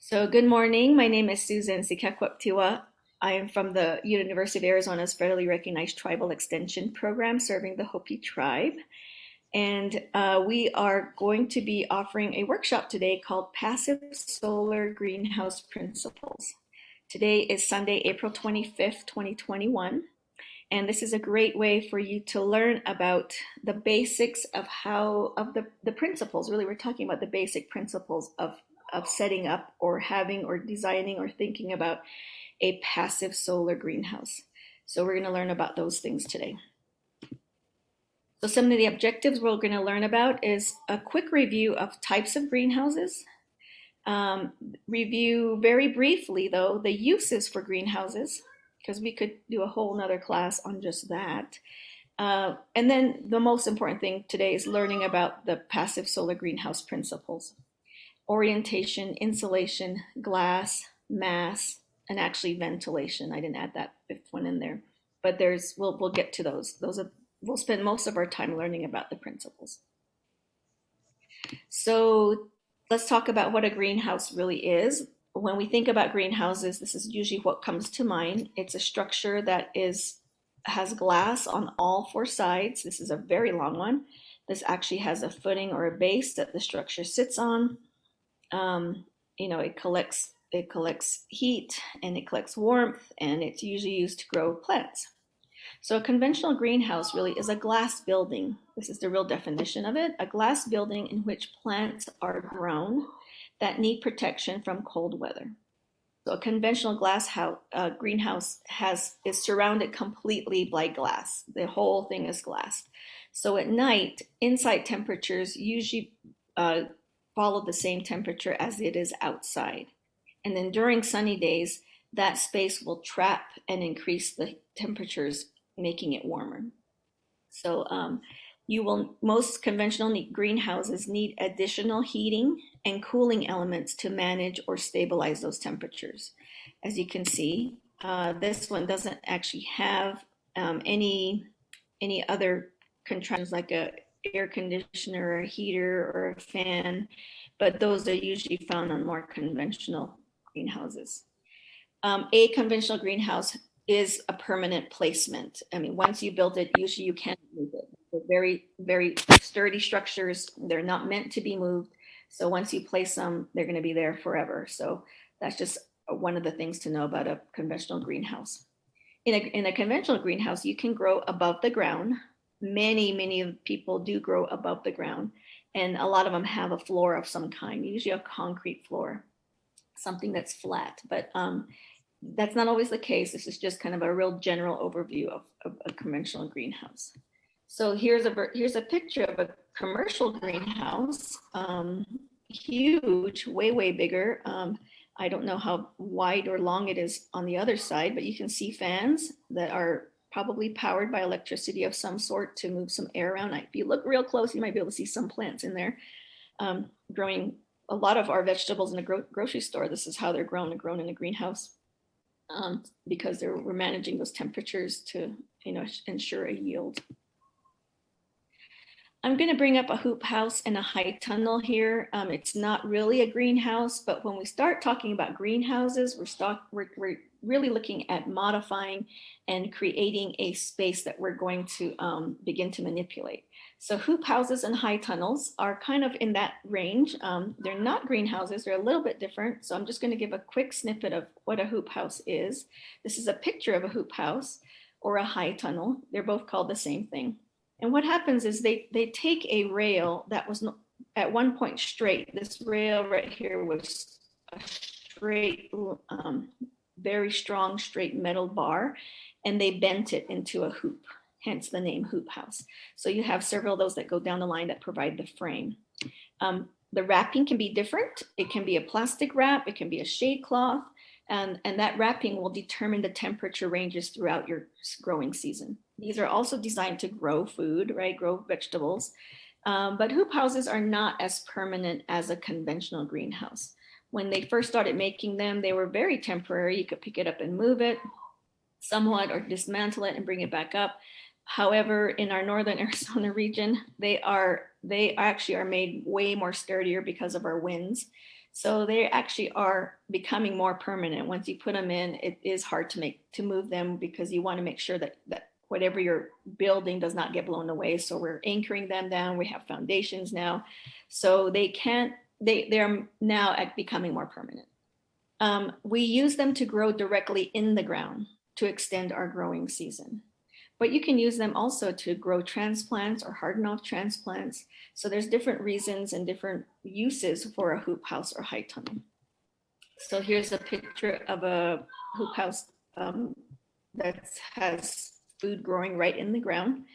So good morning. My name is Susan Sekaquaptewa. I am from the University of Arizona's federally recognized tribal extension program serving the Hopi tribe. And we are going to be offering a workshop today called Passive Solar Greenhouse Principles. Today is Sunday, April 25th, 2021. And this is a great way for you to learn about the basics of the principles. Really, we're talking about the basic principles of setting up or having or designing or thinking about a passive solar greenhouse. So we're going to learn about those things today. So some of the objectives we're going to learn about is a quick review of types of greenhouses, review very briefly though the uses for greenhouses, because we could do a whole nother class on just that. And then the most important thing today is learning about the passive solar greenhouse principles: orientation, insulation, glass, mass, and actually ventilation. I didn't add that fifth one in there, but we'll get to those. We'll spend most of our time learning about the principles. So let's talk about what a greenhouse really is. When we think about greenhouses, this is usually what comes to mind. It's a structure that has glass on all four sides. This is a very long one. This actually has a footing or a base that the structure sits on. It collects heat and it collects warmth, and it's usually used to grow plants. So a conventional greenhouse really is a glass building. This is the real definition of it: a glass building in which plants are grown that need protection from cold weather. So a conventional greenhouse is surrounded completely by glass. The whole thing is glass. So at night, inside temperatures usually follow the same temperature as it is outside. And then during sunny days, that space will trap and increase the temperatures, making it warmer. So most conventional greenhouses need additional heating and cooling elements to manage or stabilize those temperatures. As you can see, this one doesn't actually have any other contraptions like a air conditioner or a heater or a fan, but those are usually found on more conventional greenhouses. A conventional greenhouse is a permanent placement. I mean, once you build it, usually you can't move it. They're very, very sturdy structures. They're not meant to be moved. So once you place them, they're going to be there forever. So that's just one of the things to know about a conventional greenhouse. In a conventional greenhouse, you can grow above the ground. Many people do grow above the ground, and a lot of them have a floor of some kind, usually a concrete floor, something that's flat. But that's not always the case. This is just kind of a real general overview of a conventional greenhouse. So here's a picture of a commercial greenhouse, huge, way bigger. I don't know how wide or long it is on the other side, but you can see fans that are probably powered by electricity of some sort to move some air around. If you look real close, you might be able to see some plants in there growing. A lot of our vegetables in a grocery store, this is how they're grown in a greenhouse, because we're managing those temperatures to ensure a yield. I'm going to bring up a hoop house and a high tunnel here. It's not really a greenhouse, but when we start talking about greenhouses, we're really looking at modifying and creating a space that we're going to begin to manipulate. So hoop houses and high tunnels are kind of in that range. They're not greenhouses, they're a little bit different. So I'm just going to give a quick snippet of what a hoop house is. This is a picture of a hoop house or a high tunnel. They're both called the same thing. And what happens is they take a rail that was at one point straight. This rail right here was a straight, very strong, straight metal bar, and they bent it into a hoop, hence the name hoop house. So you have several of those that go down the line that provide the frame. The wrapping can be different. It can be a plastic wrap, it can be a shade cloth, and that wrapping will determine the temperature ranges throughout your growing season. These are also designed to grow food, right? Grow vegetables. But hoop houses are not as permanent as a conventional greenhouse. When they first started making them, they were very temporary. You could pick it up and move it somewhat or dismantle it and bring it back up. However, in our northern Arizona region, they actually are made way more sturdier because of our winds. So they actually are becoming more permanent. Once you put them in, it is hard to move them because you want to make sure that whatever you're building does not get blown away. So we're anchoring them down. We have foundations now, so they're now becoming more permanent. We use them to grow directly in the ground to extend our growing season. But you can use them also to grow transplants or harden off transplants. So there's different reasons and different uses for a hoop house or high tunnel. So here's a picture of a hoop house that has food growing right in the ground.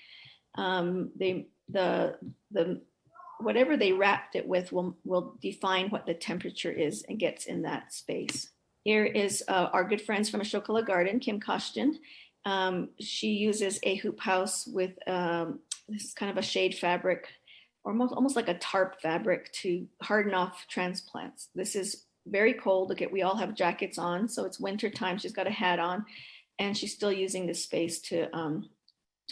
Whatever they wrapped it with will define what the temperature is and gets in that space. Here is our good friends from Ashoka Garden, Kim Koshtin. She uses a hoop house with this is kind of a shade fabric, or almost like a tarp fabric, to harden off transplants. This is very cold. Look at, we all have jackets on, so it's winter time. She's got a hat on, and she's still using this space to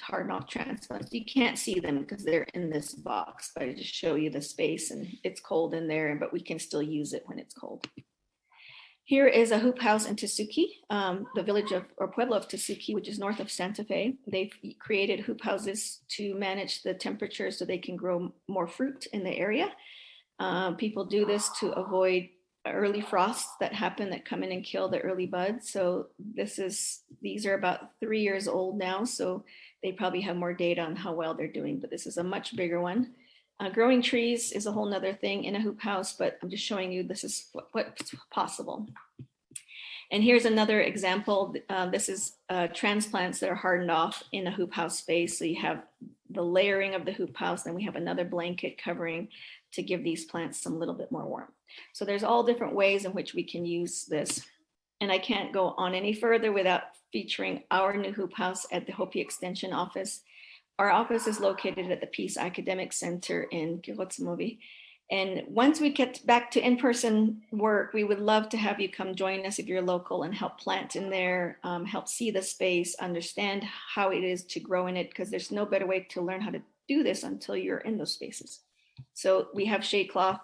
harden off transplants. You can't see them because they're in this box, but I just show you the space, and it's cold in there, but we can still use it when it's cold. Here is a hoop house in Tesuque, the village of, or pueblo of Tesuque, which is north of Santa Fe. They've created hoop houses to manage the temperature so they can grow more fruit in the area. People do this to avoid early frosts that happen, that come in and kill the early buds. So these are about 3 years old now, so they probably have more data on how well they're doing, but this is a much bigger one. Growing trees is a whole nother thing in a hoop house, but I'm just showing you this is what's possible. And here's another example. This is transplants that are hardened off in a hoop house space. So you have the layering of the hoop house, then we have another blanket covering to give these plants some little bit more warmth. So there's all different ways in which we can use this. And I can't go on any further without featuring our new hoop house at the Hopi Extension office. Our office is located at the Peace Academic Center in Kirotsumovi. And once we get back to in-person work, we would love to have you come join us if you're local and help plant in there, help see the space, understand how it is to grow in it, because there's no better way to learn how to do this until you're in those spaces. So we have shade cloth,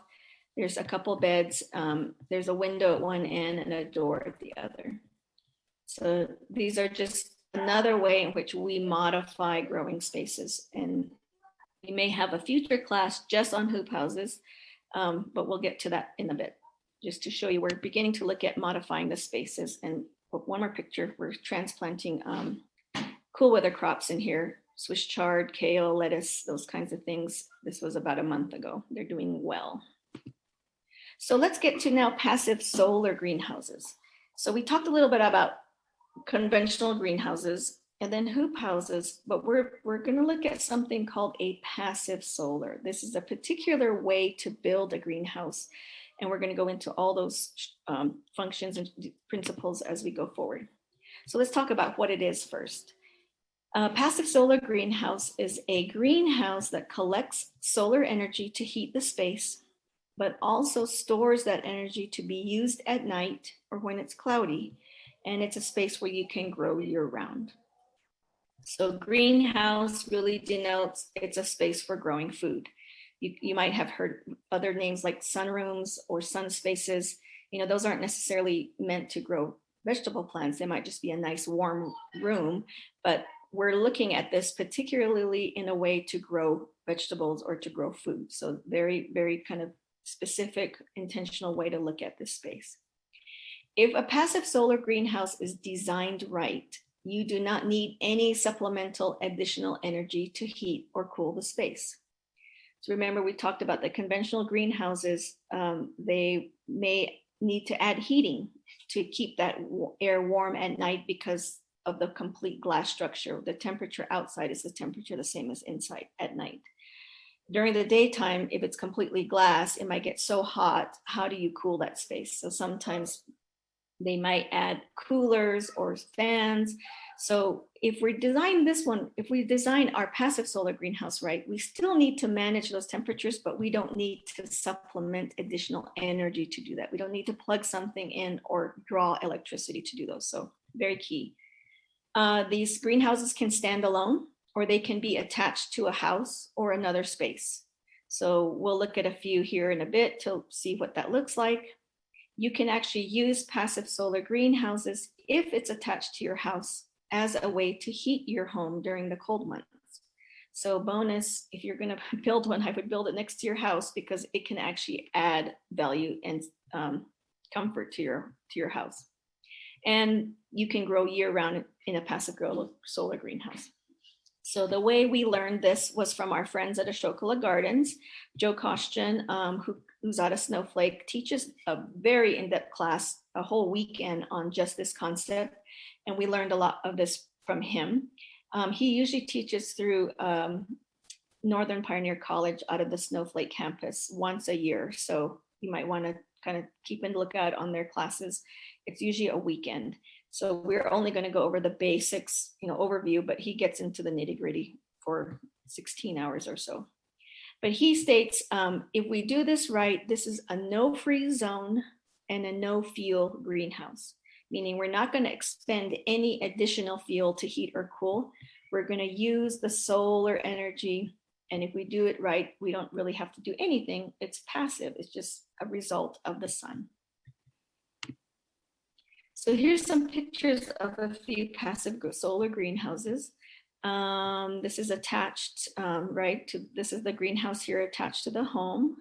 there's a couple beds, there's a window at one end and a door at the other. So these are just another way in which we modify growing spaces. And we may have a future class just on hoop houses, but we'll get to that in a bit. Just to show you, we're beginning to look at modifying the spaces. And one more picture, we're transplanting cool weather crops in here, Swiss chard, kale, lettuce, those kinds of things. This was about a month ago. They're doing well. So let's get to now passive solar greenhouses. So we talked a little bit about conventional greenhouses and then hoop houses, but we're going to look at something called a passive solar. This is a particular way to build a greenhouse, and we're going to go into all those functions and principles as we go forward. So let's talk about what it is first. Passive solar greenhouse is a greenhouse that collects solar energy to heat the space, but also stores that energy to be used at night or when it's cloudy. And it's a space where you can grow year-round. So greenhouse really denotes it's a space for growing food. You might have heard other names like sunrooms or sun spaces. You know, those aren't necessarily meant to grow vegetable plants. They might just be a nice warm room, but we're looking at this particularly in a way to grow vegetables or to grow food. So very, very kind of specific, intentional way to look at this space. If a passive solar greenhouse is designed right, you do not need any supplemental additional energy to heat or cool the space. So remember, we talked about the conventional greenhouses. They may need to add heating to keep that air warm at night because of the complete glass structure. The temperature outside is the temperature the same as inside at night. During the daytime, if it's completely glass, it might get so hot. How do you cool that space? So sometimes they might add coolers or fans. So if we design this one, if we design our passive solar greenhouse right, we still need to manage those temperatures, but we don't need to supplement additional energy to do that. We don't need to plug something in or draw electricity to do those. So very key. These greenhouses can stand alone, or they can be attached to a house or another space. So we'll look at a few here in a bit to see what that looks like. You can actually use passive solar greenhouses if it's attached to your house as a way to heat your home during the cold months. So bonus, if you're going to build one, I would build it next to your house because it can actually add value and comfort to your house. And you can grow year round in a passive solar greenhouse. So the way we learned this was from our friends at Ashoka Gardens. Joe Kostian, who's out of Snowflake, teaches a very in-depth class, a whole weekend on just this concept. And we learned a lot of this from him. He usually teaches through Northern Pioneer College out of the Snowflake campus once a year. So you might want to kind of keep a lookout on their classes. It's usually a weekend. So we're only going to go over the basics, overview, but he gets into the nitty gritty for 16 hours or so. But he states, if we do this right, this is a no freeze zone and a no fuel greenhouse, meaning we're not going to expend any additional fuel to heat or cool. We're going to use the solar energy. And if we do it right, we don't really have to do anything. It's passive. It's just a result of the sun. So here's some pictures of a few passive solar greenhouses. This is attached, this is the greenhouse here attached to the home.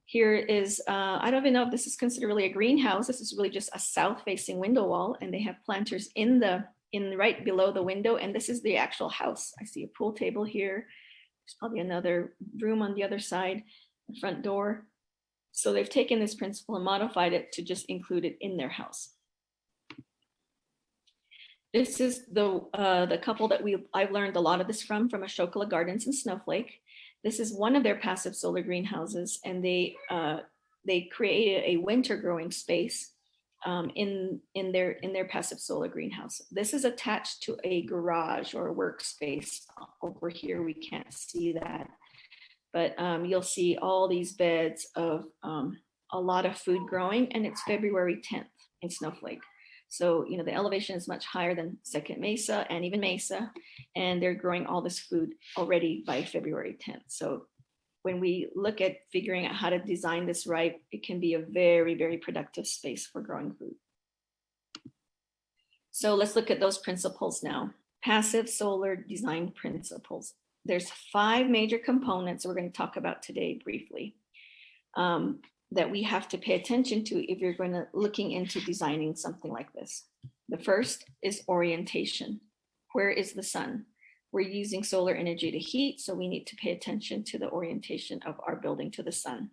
Here is, I don't even know if this is considered really a greenhouse. This is really just a south-facing window wall, and they have planters in right below the window, and this is the actual house. I see a pool table here. There's probably another room on the other side, the front door. So they've taken this principle and modified it to just include it in their house. This is the couple that I've learned a lot of this from Ashoka Gardens in Snowflake. This is one of their passive solar greenhouses, and they created a winter growing space in their passive solar greenhouse. This is attached to a garage or a workspace. Over here we can't see that, but you'll see all these beds of a lot of food growing, and it's February 10th in Snowflake. So, the elevation is much higher than Second Mesa and even Mesa, and they're growing all this food already by February 10th. So when we look at figuring out how to design this right, it can be a very, very productive space for growing food. So let's look at those principles now. Passive solar design principles. There's 5 major components we're going to talk about today briefly. That we have to pay attention to if you're going to looking into designing something like this. The first is orientation. Where is the sun? We're using solar energy to heat, so we need to pay attention to the orientation of our building to the sun.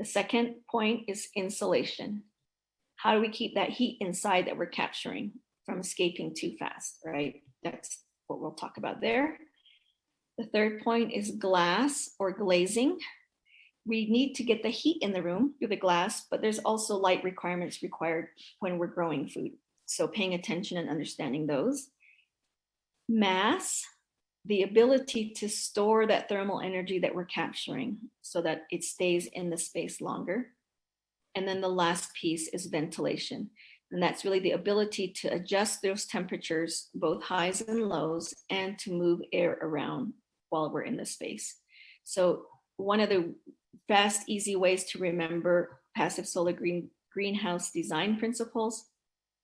The second point is insulation. How do we keep that heat inside that we're capturing from escaping too fast, right? That's what we'll talk about there. The third point is glass or glazing. We need to get the heat in the room through the glass, but there's also light requirements required when we're growing food. So paying attention and understanding those. Mass, the ability to store that thermal energy that we're capturing so that it stays in the space longer. And then the last piece is ventilation. And that's really the ability to adjust those temperatures, both highs and lows, and to move air around while we're in the space. So one of the fast, easy ways to remember passive solar greenhouse design principles: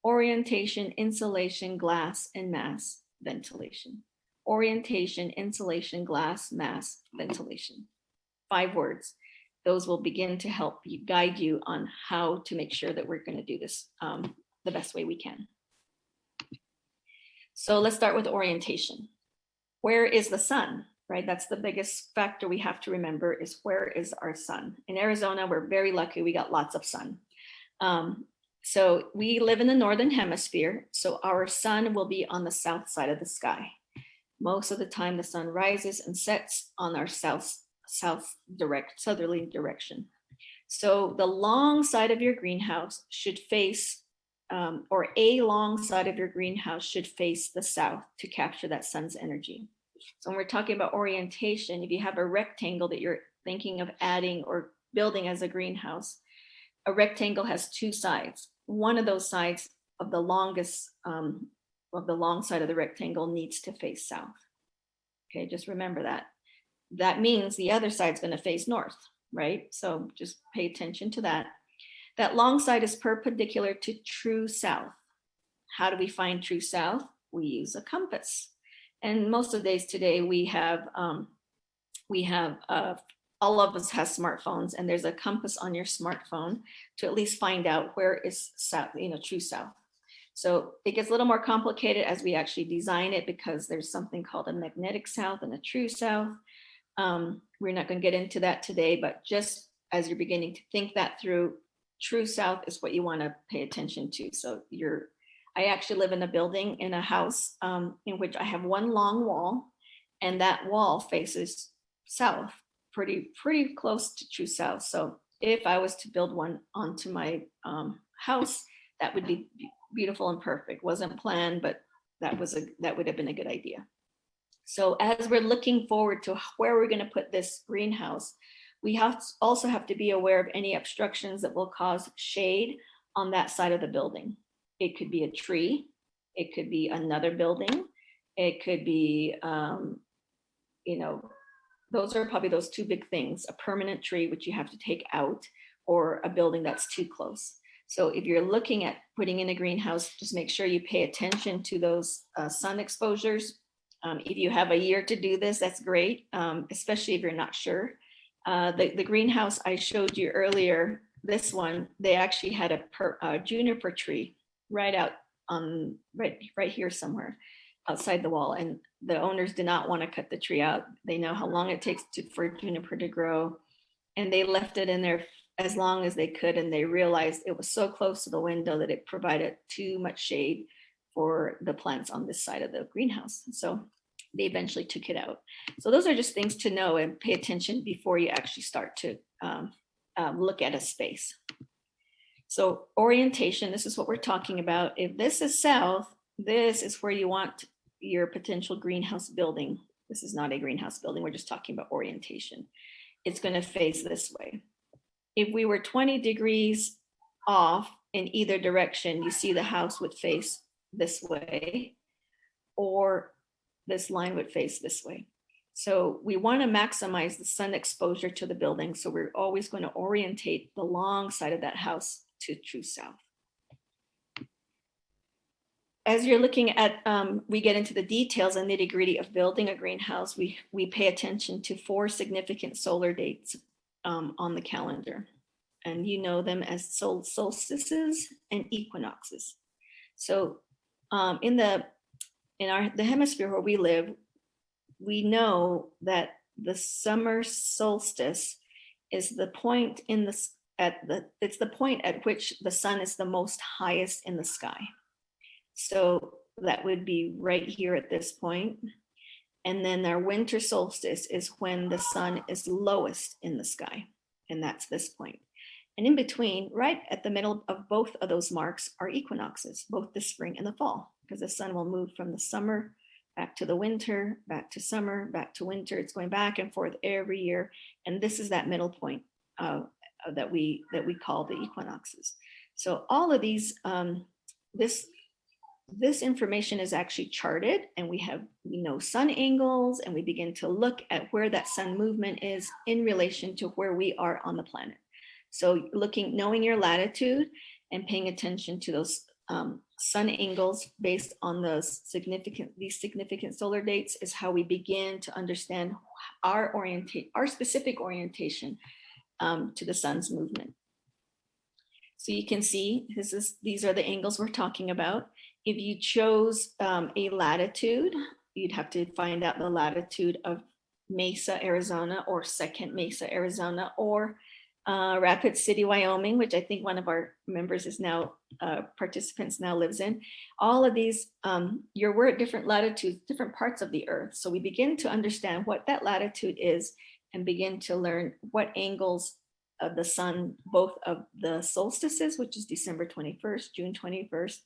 orientation, insulation, glass, and mass, ventilation. Orientation, insulation, glass, mass, ventilation. 5 words. Those will begin to help you guide you on how to make sure that we're going to do this the best way we can. So let's start with orientation. Where is the sun? Right, that's the biggest factor we have to remember, is where is our sun? In Arizona, we're very lucky, we got lots of sun. So we live in the northern hemisphere, so our sun will be on the south side of the sky. Most of the time the sun rises and sets on our southerly direction. So the long side of your greenhouse should face, or a long side of your greenhouse should face the south to capture that sun's energy. So when we're talking about orientation, if you have a rectangle that you're thinking of adding or building as a greenhouse, a rectangle has 2 sides. One of those sides of the longest, of the long side of the rectangle needs to face south. Okay, just remember that. that means the other side's going to face north, right? So just pay attention to that. That long side is perpendicular to true south. How do we find true south? We use a compass. And most of the days today we have all of us has smartphones, and there's a compass on your smartphone to at least find out where is south, true south. So it gets a little more complicated as we actually design it, because there's something called a magnetic south and a true south. We're not going to get into that today, but just as you're beginning to think that through, true south is what you want to pay attention to. So I actually live in a building, in a house, in which I have one long wall, and that wall faces south, pretty close to true south. So if I was to build one onto my house, that would be beautiful and perfect. Wasn't planned, but that would have been a good idea. So as we're looking forward to where we're going to put this greenhouse, we also have to be aware of any obstructions that will cause shade on that side of the building. It could be a tree, it could be another building, it could be, those are probably those two big things: a permanent tree, which you have to take out, or a building that's too close. So if you're looking at putting in a greenhouse, just make sure you pay attention to those sun exposures. If you have a year to do this, that's great, especially if you're not sure. The greenhouse I showed you earlier, this one, they actually had a juniper tree right out on right here somewhere outside the wall, and the owners did not want to cut the tree out. They know how long it takes for juniper to grow, and they left it in there as long as they could, and they realized it was so close to the window that it provided too much shade for the plants on this side of the greenhouse. So they eventually took it out. So those are just things to know and pay attention before you actually start to look at a space. So orientation, this is what we're talking about. If this is south, this is where you want your potential greenhouse building. This is not a greenhouse building. We're just talking about orientation. It's going to face this way. If we were 20 degrees off in either direction, you see the house would face this way, or this line would face this way. So we want to maximize the sun exposure to the building. So we're always going to orientate the long side of that house to true south. As you're looking at, we get into the details and nitty gritty of building a greenhouse, we pay attention to 4 significant solar dates on the calendar. And you know them as solstices and equinoxes. So in the hemisphere where we live, we know that the summer solstice is the point it's the point at which the sun is the most highest in the sky. So that would be right here at this point. And then our winter solstice is when the sun is lowest in the sky, and that's this point. And in between, right at the middle of both of those marks, are equinoxes, both the spring and the fall, because the sun will move from the summer back to the winter, back to summer, back to winter. It's going back and forth every year. And this is that middle point that we call the equinoxes. So all of these, this information is actually charted, and we know sun angles, and we begin to look at where that sun movement is in relation to where we are on the planet. So knowing your latitude and paying attention to those sun angles based on these significant solar dates is how we begin to understand our specific orientation to the sun's movement. So you can see these are the angles we're talking about. If you chose a latitude, you'd have to find out the latitude of Mesa, Arizona, or Second Mesa, Arizona, or Rapid City, Wyoming, which I think one of our members is now, participants now lives in. All of these, we're at different latitudes, different parts of the earth. So we begin to understand what that latitude is and begin to learn what angles of the sun, both of the solstices, which is December 21st, June 21st,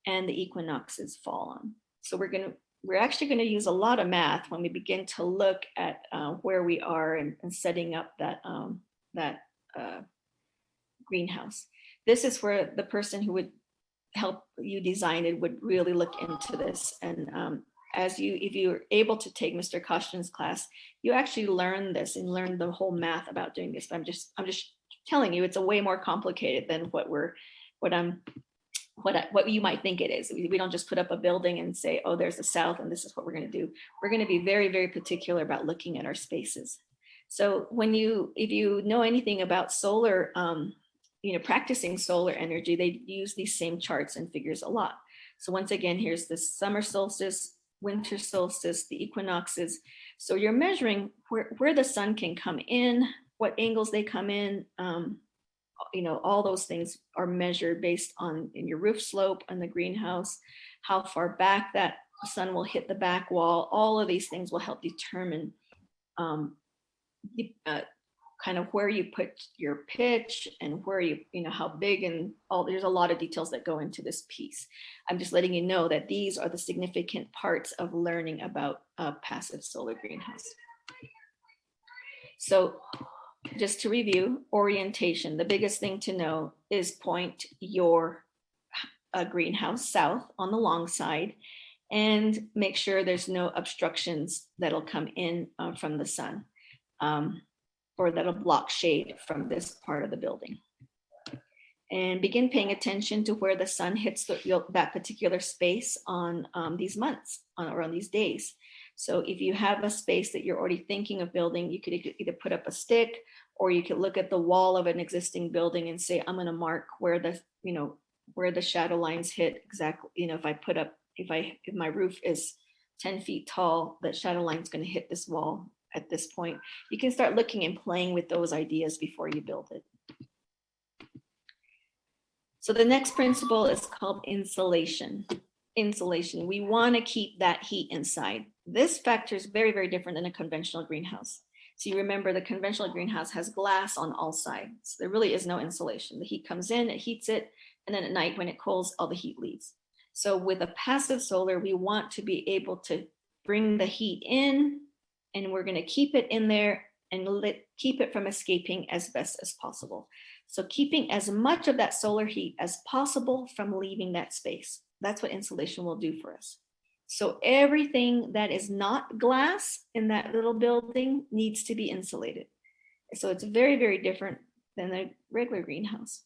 and the equinoxes fall on. So we're actually going to use a lot of math when we begin to look at where we are and setting up that greenhouse. This is where the person who would help you design it would really look into this and if you're able to take Mr. Koshkin's class, you actually learn this and learn the whole math about doing this. But I'm just telling you, it's a way more complicated than what you might think it is. We don't just put up a building and say, oh, there's the south and this is what we're going to do. We're going to be very, very particular about looking at our spaces. So if you know anything about solar, practicing solar energy, they use these same charts and figures a lot. So once again, here's the summer solstice, winter solstice, the equinoxes. So you're measuring where the sun can come in, what angles they come in. All those things are measured based on in your roof slope on the greenhouse, how far back that sun will hit the back wall. All of these things will help determine kind of where you put your pitch and where how big and all. There's a lot of details that go into this piece. I'm just letting you know that these are the significant parts of learning about a passive solar greenhouse. So just to review, orientation, the biggest thing to know is point your greenhouse south on the long side and make sure there's no obstructions that'll come in from the sun. Or that'll block shade from this part of the building. And begin paying attention to where the sun hits that particular space on these months or on these days. So if you have a space that you're already thinking of building, you could either put up a stick or you could look at the wall of an existing building and say, I'm going to mark where the shadow lines hit exactly. If my roof is 10 feet tall, that shadow line is going to hit this wall at this point. You can start looking and playing with those ideas before you build it. So the next principle is called insulation. Insulation, we want to keep that heat inside. This factor is very, very different than a conventional greenhouse. So you remember the conventional greenhouse has glass on all sides. There really is no insulation. The heat comes in, it heats it, and then at night when it cools, all the heat leaves. So with a passive solar, we want to be able to bring the heat in, and we're going to keep it in there and keep it from escaping as best as possible. So keeping as much of that solar heat as possible from leaving that space. That's what insulation will do for us. So everything that is not glass in that little building needs to be insulated. So it's very, very different than a regular greenhouse.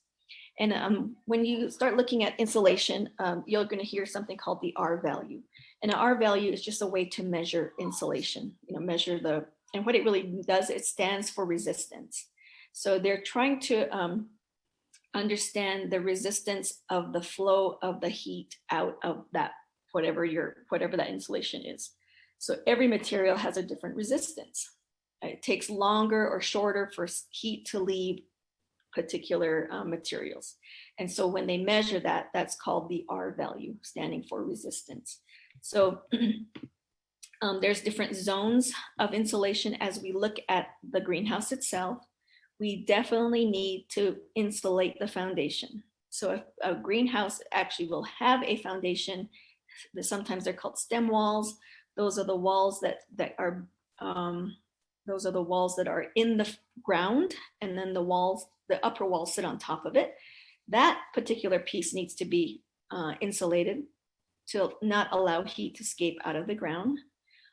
And when you start looking at insulation, you're going to hear something called the R value. And an R value is just a way to measure insulation, and what it really does, it stands for resistance. So they're trying to understand the resistance of the flow of the heat out of that, whatever that insulation is. So every material has a different resistance. It takes longer or shorter for heat to leave particular materials. And so when they measure that, that's called the R value, standing for resistance. So there's different zones of insulation. As we look at the greenhouse itself, we definitely need to insulate the foundation. So a greenhouse actually will have a foundation. Sometimes they're called stem walls. Those are the walls that are in the ground, and then the upper walls sit on top of it. That particular piece needs to be insulated to not allow heat to escape out of the ground.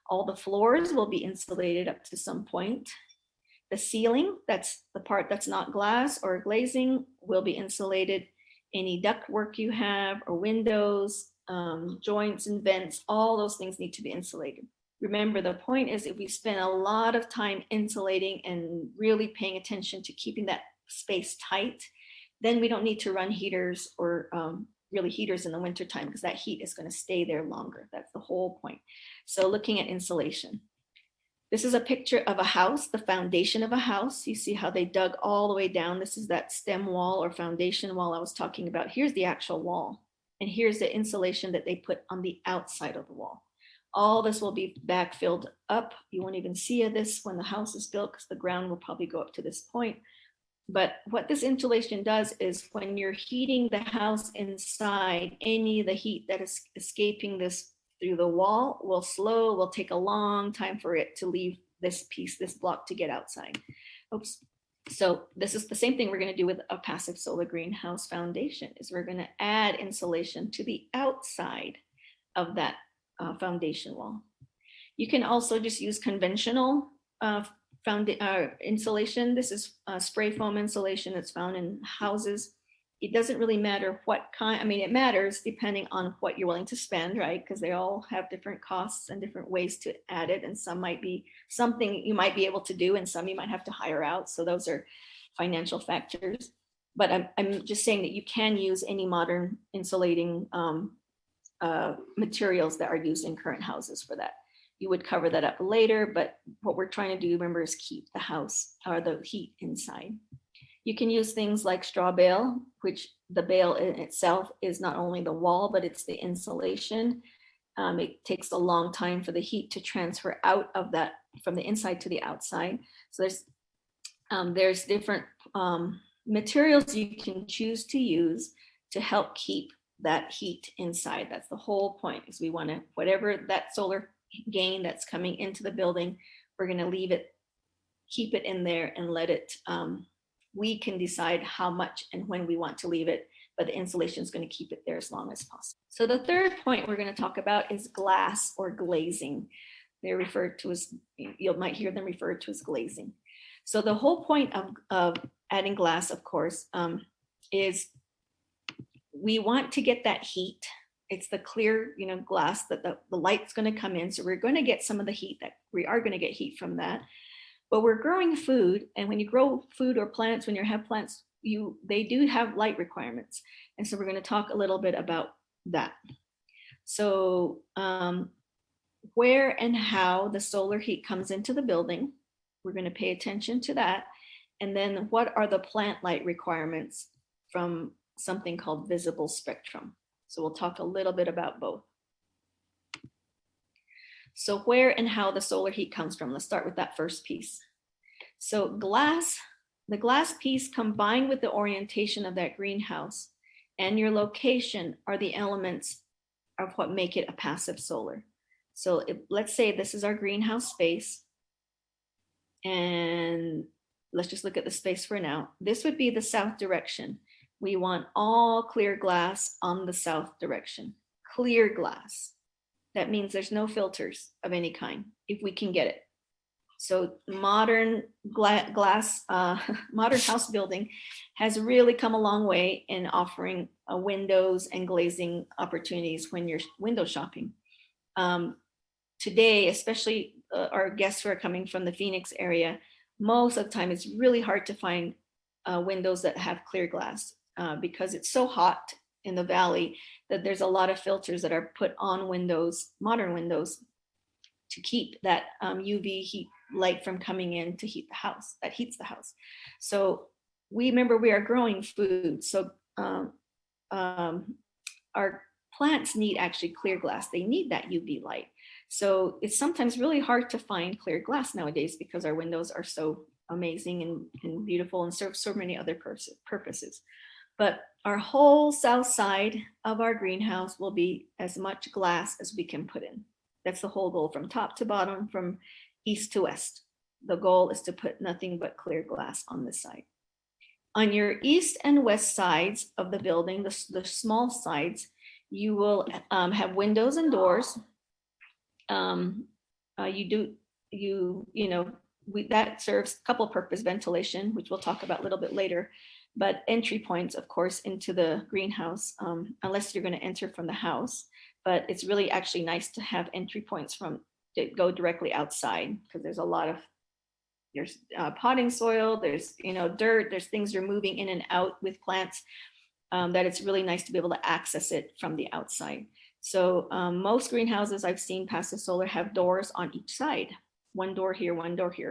All the floors will be insulated up to some point. The ceiling, that's the part that's not glass or glazing, will be insulated. Any duct work you have or windows, joints and vents, all those things need to be insulated. Remember, the point is if we spend a lot of time insulating and really paying attention to keeping that space tight, then we don't need to run heaters or really heaters in the wintertime, because that heat is going to stay there longer. That's the whole point. So looking at insulation. This is a picture of a house, the foundation of a house. You see how they dug all the way down. This is that stem wall or foundation wall I was talking about. Here's the actual wall. And here's the insulation that they put on the outside of the wall. All this will be backfilled up. You won't even see this when the house is built, because the ground will probably go up to this point. But what this insulation does is when you're heating the house inside, any of the heat that is escaping this through the wall will take a long time for it to leave this block to get outside. Oops. So this is the same thing we're going to do with a passive solar greenhouse foundation, is we're going to add insulation to the outside of that foundation wall. You can also just use conventional insulation. This is spray foam insulation that's found in houses. It doesn't really matter what kind. I mean, it matters depending on what you're willing to spend, right? Because they all have different costs and different ways to add it. And some might be something you might be able to do, and some you might have to hire out. So those are financial factors. But I'm just saying that you can use any modern insulating materials that are used in current houses for that. You would cover that up later, but what we're trying to do, remember, is keep the house or the heat inside. You can use things like straw bale, which the bale in itself is not only the wall, but it's the insulation. It takes a long time for the heat to transfer out of that from the inside to the outside. So there's different materials you can choose to use to help keep that heat inside. That's the whole point, is we want to, whatever that solar gain that's coming into the building, we're going to leave it, keep it in there and let it, we can decide how much and when we want to leave it, but the insulation is going to keep it there as long as possible. So the third point we're going to talk about is glass or glazing. They're referred to as, you might hear them referred to as glazing. So the whole point of adding glass, of course, is we want to get that heat. It's the clear, glass that the light's going to come in. So we're going to get some of the heat, that we are going to get heat from that. But we're growing food, and when you grow food or plants, when you have plants, they do have light requirements. And so we're going to talk a little bit about that. So where and how the solar heat comes into the building, we're going to pay attention to that. And then what are the plant light requirements from something called visible spectrum? So we'll talk a little bit about both. So where and how the solar heat comes from. Let's start with that first piece. So the glass piece combined with the orientation of that greenhouse and your location are the elements of what make it a passive solar. So let's say this is our greenhouse space, and let's just look at the space for now. This would be the south direction. We want all clear glass on the south direction. Clear glass. That means there's no filters of any kind, if we can get it. So modern glass, modern house building has really come a long way in offering windows and glazing opportunities when you're window shopping. Today, especially our guests who are coming from the Phoenix area, most of the time it's really hard to find windows that have clear glass because it's so hot in the valley that there's a lot of filters that are put on windows, modern windows, to keep that UV heat light from coming in to heat the house, that heats the house. So we are growing food. So our plants need actually clear glass. They need that UV light. So it's sometimes really hard to find clear glass nowadays because our windows are so amazing and beautiful and serve so many other purposes. But our whole south side of our greenhouse will be as much glass as we can put in. That's the whole goal, from top to bottom, from east to west. The goal is to put nothing but clear glass on this side. On your east and west sides of the building, the small sides, you will have windows and doors. That serves couple purpose ventilation, which we'll talk about a little bit later, but entry points, of course, into the greenhouse, unless you're going to enter from the house. But it's really actually nice to have entry points that go directly outside, because there's potting soil, there's dirt, there's things you're moving in and out with plants, that it's really nice to be able to access it from the outside. So most greenhouses I've seen passive solar have doors on each side, one door here,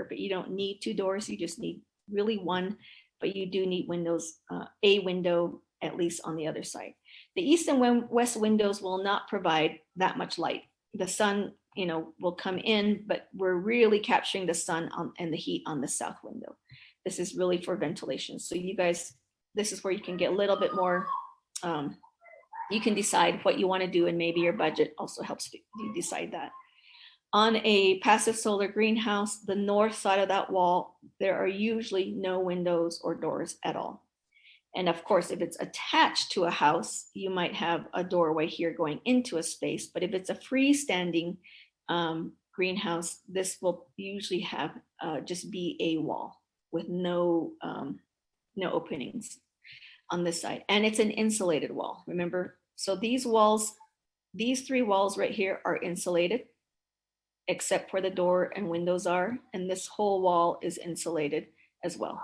but you don't need two doors, you just need really one, but you do need windows, a window at least on the other side. The east and west windows will not provide that much light. The sun, will come in, but we're really capturing the sun and the heat on the south window. This is really for ventilation. So you guys, this is where you can get a little bit more, you can decide what you want to do, and maybe your budget also helps you decide that. On a passive solar greenhouse, the north side of that wall, there are usually no windows or doors at all. And of course, if it's attached to a house, you might have a doorway here going into a space. But if it's a freestanding greenhouse, this will usually have just be a wall with no openings on this side. And it's an insulated wall, remember? So these walls, these three walls right here are insulated, except for the door and windows are, and this whole wall is insulated as well.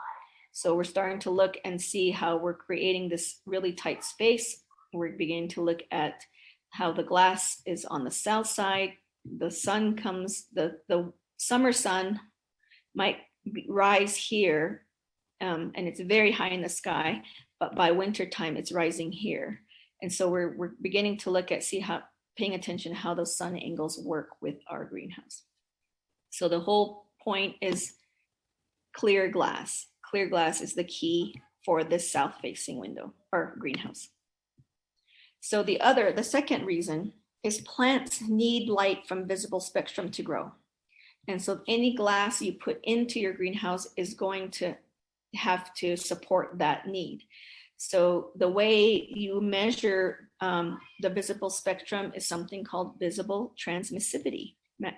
So we're starting to look and see how we're creating this really tight space. We're beginning to look at how the glass is on the south side. The sun comes, the summer sun might rise here, and it's very high in the sky, but by winter time it's rising here. And so we're beginning to look at, paying attention how those sun angles work with our greenhouse. So the whole point is clear glass. Clear glass is the key for this south facing window or greenhouse. So the second reason is plants need light from visible spectrum to grow. And so any glass you put into your greenhouse is going to have to support that need. So the way you measure the visible spectrum is something called visible transmissivity.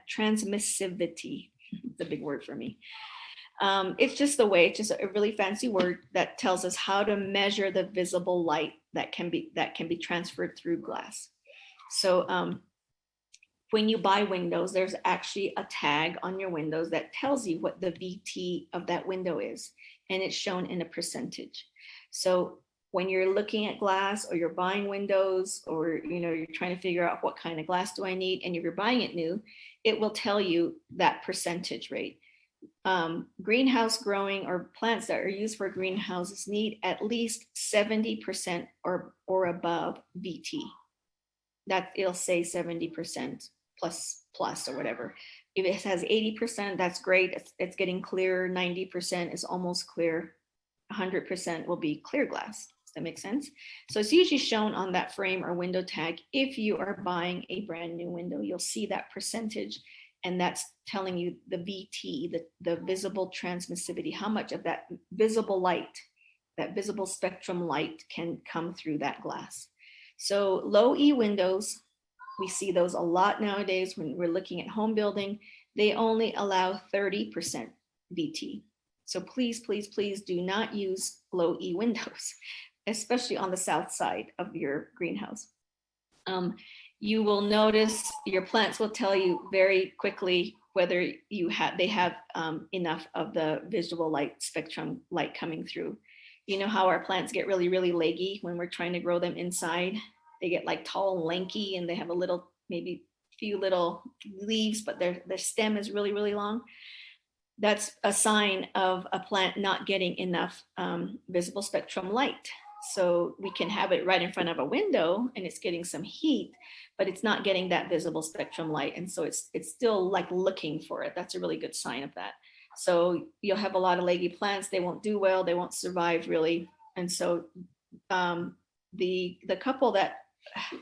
Transmissivity, it's a big word for me. It's just the way, it's just a really fancy word that tells us how to measure the visible light that can be transferred through glass. So when you buy windows, there's actually a tag on your windows that tells you what the VT of that window is, and it's shown in a percentage. So when you're looking at glass or you're buying windows, or you're trying to figure out what kind of glass do I need, and if you're buying it new, it will tell you that percentage rate. Greenhouse growing or plants that are used for greenhouses need at least 70% or above VT. That it'll say 70% plus or whatever. If it has 80%, that's great. It's getting clear. 90% is almost clear. 100% will be clear glass. Does that make sense? So it's usually shown on that frame or window tag. If you are buying a brand new window, you'll see that percentage, and that's telling you the VT, the visible transmissivity, how much of that visible light, that visible spectrum light can come through that glass. So low E windows, we see those a lot nowadays when we're looking at home building. They only allow 30% VT. So please, please, please do not use low E windows, especially on the south side of your greenhouse. You will notice your plants will tell you very quickly whether they have enough of the visual light spectrum light coming through. You know how our plants get really, really leggy when we're trying to grow them inside? They get like tall and lanky, and they have maybe few little leaves, but their stem is really, really long. That's a sign of a plant not getting enough visible spectrum light. So we can have it right in front of a window and it's getting some heat, but it's not getting that visible spectrum light. And so it's still like looking for it. That's a really good sign of that. So you'll have a lot of leggy plants. They won't do well. They won't survive really. And so the couple that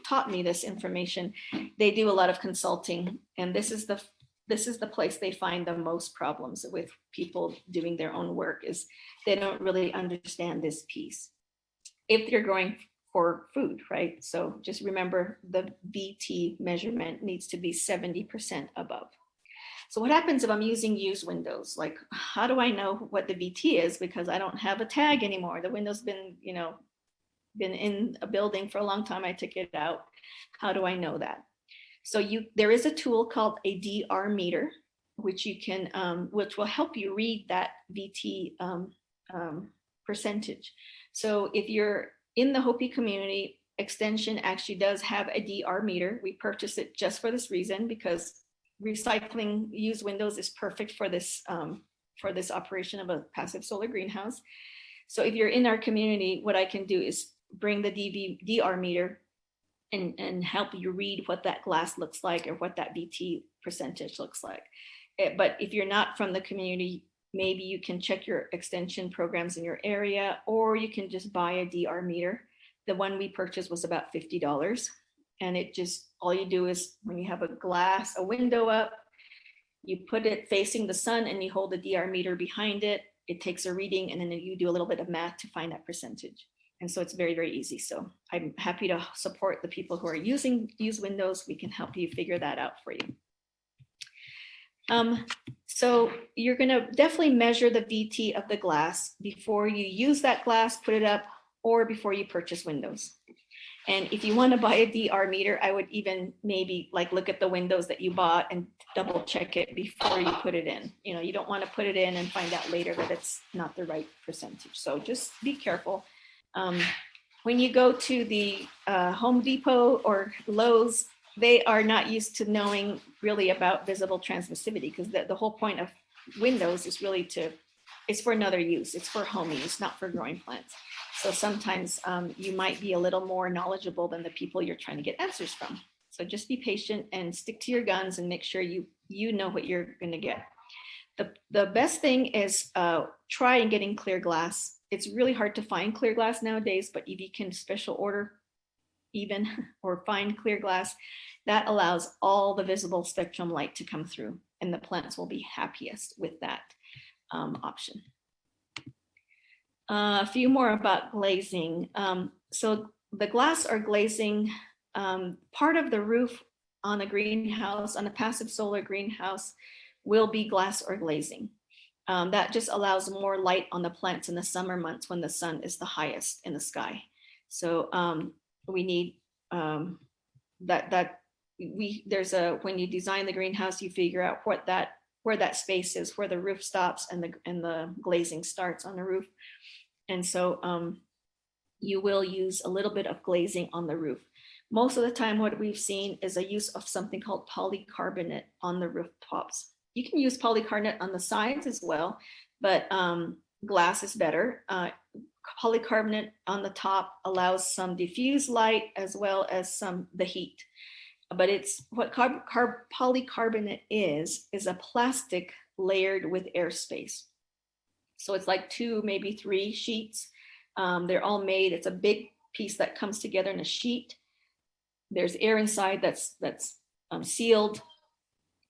taught me this information, they do a lot of consulting, and this is the place they find the most problems with people doing their own work, is they don't really understand this piece if you're growing for food, right? So just remember the VT measurement needs to be 70% above. So what happens if I'm using used windows? Like, how do I know what the VT is? Because I don't have a tag anymore. The window's been in a building for a long time. I took it out. How do I know that? So there is a tool called a DR meter, which you can, which will help you read that VT percentage. So if you're in the Hopi community, Extension actually does have a DR meter. We purchased it just for this reason, because recycling used windows is perfect for this operation of a passive solar greenhouse. So if you're in our community, what I can do is bring the DR meter and help you read what that glass looks like or what that VT percentage looks like. But if you're not from the community, maybe you can check your extension programs in your area, or you can just buy a DR meter. The one we purchased was about $50. And all you do is when you have a window up, you put it facing the sun and you hold the DR meter behind it. It takes a reading, and then you do a little bit of math to find that percentage. And so it's very, very easy. So I'm happy to support the people who are use windows. We can help you figure that out for you. So you're gonna definitely measure the VT of the glass before you use that glass, put it up, or before you purchase windows. And if you want to buy a DR meter, I would even maybe like look at the windows that you bought and double check it before you put it in. You know, you don't want to put it in and find out later that it's not the right percentage. So just be careful. When you go to the Home Depot or Lowe's, they are not used to knowing really about visible transmissivity, because the whole point of windows is really it's for another use. It's for home use, not for growing plants. So sometimes you might be a little more knowledgeable than the people you're trying to get answers from. So just be patient and stick to your guns and make sure you know what you're going to get. The best thing is try and getting clear glass. It's really hard to find clear glass nowadays, but if you can special order even or find clear glass, that allows all the visible spectrum light to come through, and the plants will be happiest with that option. A few more about glazing. So the glass or glazing, part of the roof on a greenhouse, on a passive solar greenhouse, will be glass or glazing. That just allows more light on the plants in the summer months when the sun is the highest in the sky. So we need when you design the greenhouse, you figure out where that space is, where the roof stops and the glazing starts on the roof. And so you will use a little bit of glazing on the roof. Most of the time, what we've seen is a use of something called polycarbonate on the rooftops. You can use polycarbonate on the sides as well, but glass is better. Polycarbonate on the top allows some diffuse light as well as the heat. But it's what polycarbonate is a plastic layered with airspace. So it's like 2, maybe 3 sheets. They're all made. It's a big piece that comes together in a sheet. There's air inside that's sealed,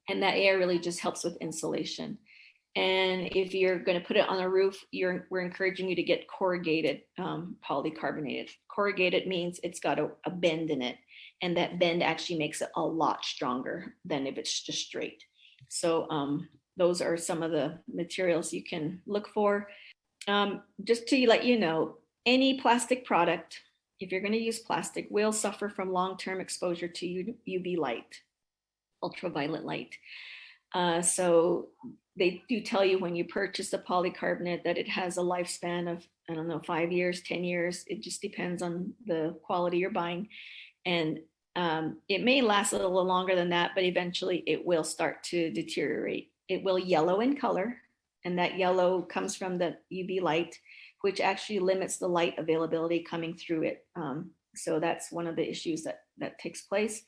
and that air really just helps with insulation. And if you're going to put it on a roof, we're encouraging you to get corrugated polycarbonate. Corrugated means it's got a bend in it, and that bend actually makes it a lot stronger than if it's just straight. So those are some of the materials you can look for. Just to let you know, any plastic product, if you're going to use plastic, will suffer from long-term exposure to UV light, ultraviolet light. So they do tell you when you purchase a polycarbonate that it has a lifespan of, 5 years, 10 years. It just depends on the quality you're buying. And it may last a little longer than that, but eventually it will start to deteriorate. It will yellow in color, and that yellow comes from the UV light, which actually limits the light availability coming through it. So that's one of the issues that takes place.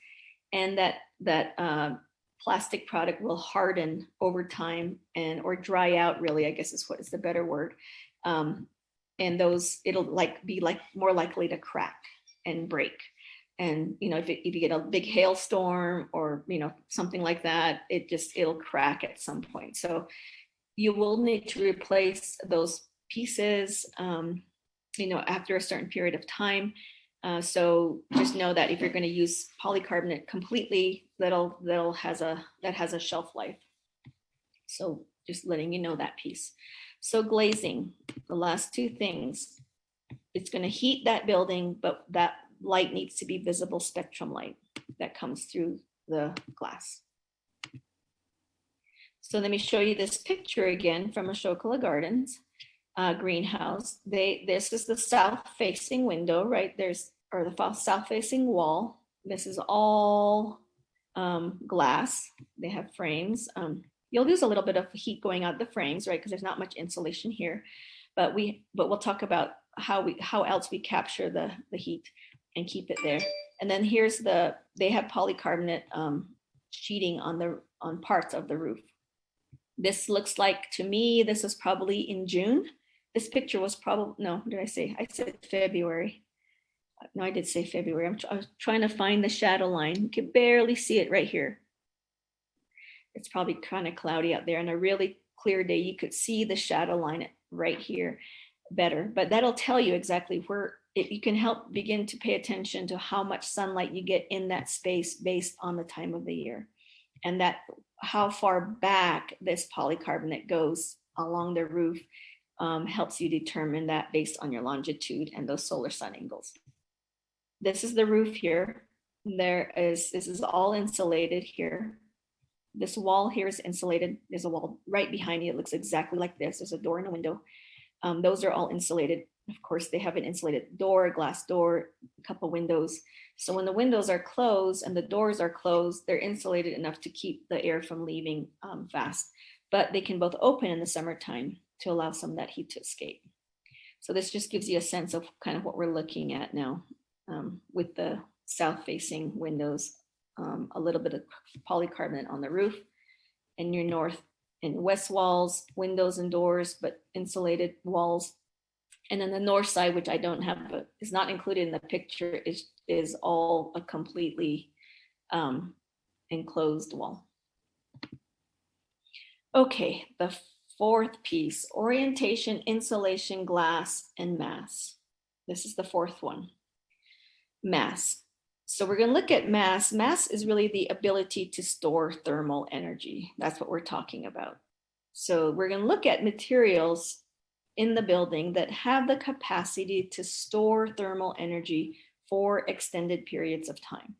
And that plastic product will harden over time or dry out, really, I guess is what is the better word. And it'll be more likely to crack and break. And if you get a big hailstorm or something like that, it'll crack at some point. So you will need to replace those pieces after a certain period of time. So just know that if you're going to use polycarbonate completely, that has a shelf life. So just letting you know that piece. So glazing, the last 2 things, it's going to heat that building, but that light needs to be visible spectrum light that comes through the glass. So let me show you this picture again from Ashoka Gardens greenhouse. This is the south-facing window, right? Or the south-facing wall. This is all glass. They have frames. You'll lose a little bit of heat going out the frames, right? Because there's not much insulation here. But we'll talk about how else we capture the heat and keep it there. And then here's they have polycarbonate sheeting on parts of the roof. This looks like, to me, this is probably in June. This picture was probably, no, what did I say? I said February. No, I did say February. I was trying to find the shadow line. You can barely see it right here. It's probably kind of cloudy out there. On a really clear day, you could see the shadow line right here. better, but that'll tell you exactly where you can help begin to pay attention to how much sunlight you get in that space based on the time of the year, and that how far back this polycarbonate goes along the roof helps you determine that based on your longitude and those solar sun angles. This is the roof here. This is all insulated here. This wall here is insulated. There's a wall right behind you. It looks exactly like this. There's a door and a window. Those are all insulated. Of course, they have an insulated door, a glass door, a couple windows. So when the windows are closed and the doors are closed, they're insulated enough to keep the air from leaving fast. But they can both open in the summertime to allow some of that heat to escape. So this just gives you a sense of kind of what we're looking at now with the south-facing windows, a little bit of polycarbonate on the roof, and your north and west walls, windows and doors, but insulated walls. And then the north side, which I don't have, but is not included in the picture, is all a completely enclosed wall. Okay, the fourth piece, orientation, insulation, glass, and mass. This is the fourth one, mass. So we're going to look at mass. Mass is really the ability to store thermal energy. That's what we're talking about. So we're going to look at materials in the building that have the capacity to store thermal energy for extended periods of time.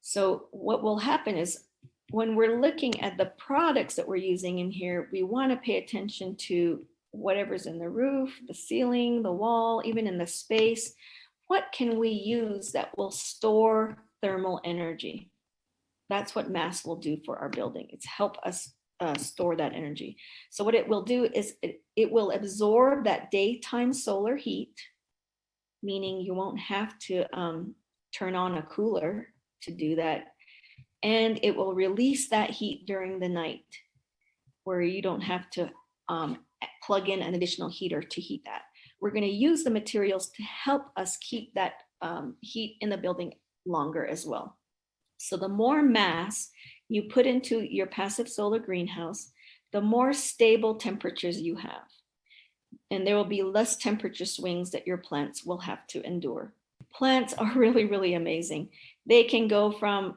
So what will happen is when we're looking at the products that we're using in here, we want to pay attention to whatever's in the roof, the ceiling, the wall, even in the space. What can we use that will store thermal energy? That's what mass will do for our building. It's help us store that energy. So what it will do is it will absorb that daytime solar heat, meaning you won't have to turn on a cooler to do that. And it will release that heat during the night where you don't have to plug in an additional heater to heat that. We're going to use the materials to help us keep that heat in the building longer as well. So the more mass you put into your passive solar greenhouse, the more stable temperatures you have. And there will be less temperature swings that your plants will have to endure. Plants are really, really amazing. They can go from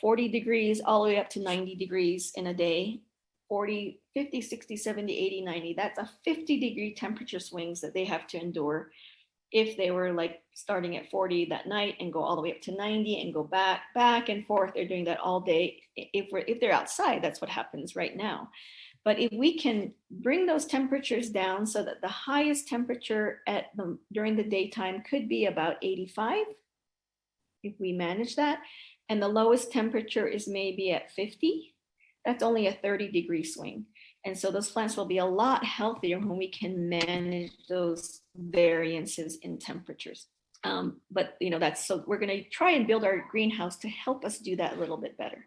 40 degrees all the way up to 90 degrees in a day. 40, 50, 60, 70, 80, 90. That's a 50-degree temperature swings that they have to endure. If they were starting at 40 that night and go all the way up to 90 and go back and forth, they're doing that all day. If they're outside, that's what happens right now. But if we can bring those temperatures down so that the highest temperature during the daytime could be about 85, if we manage that, and the lowest temperature is maybe at 50, that's only a 30-degree swing. And so those plants will be a lot healthier when we can manage those variances in temperatures. But so we're going to try and build our greenhouse to help us do that a little bit better.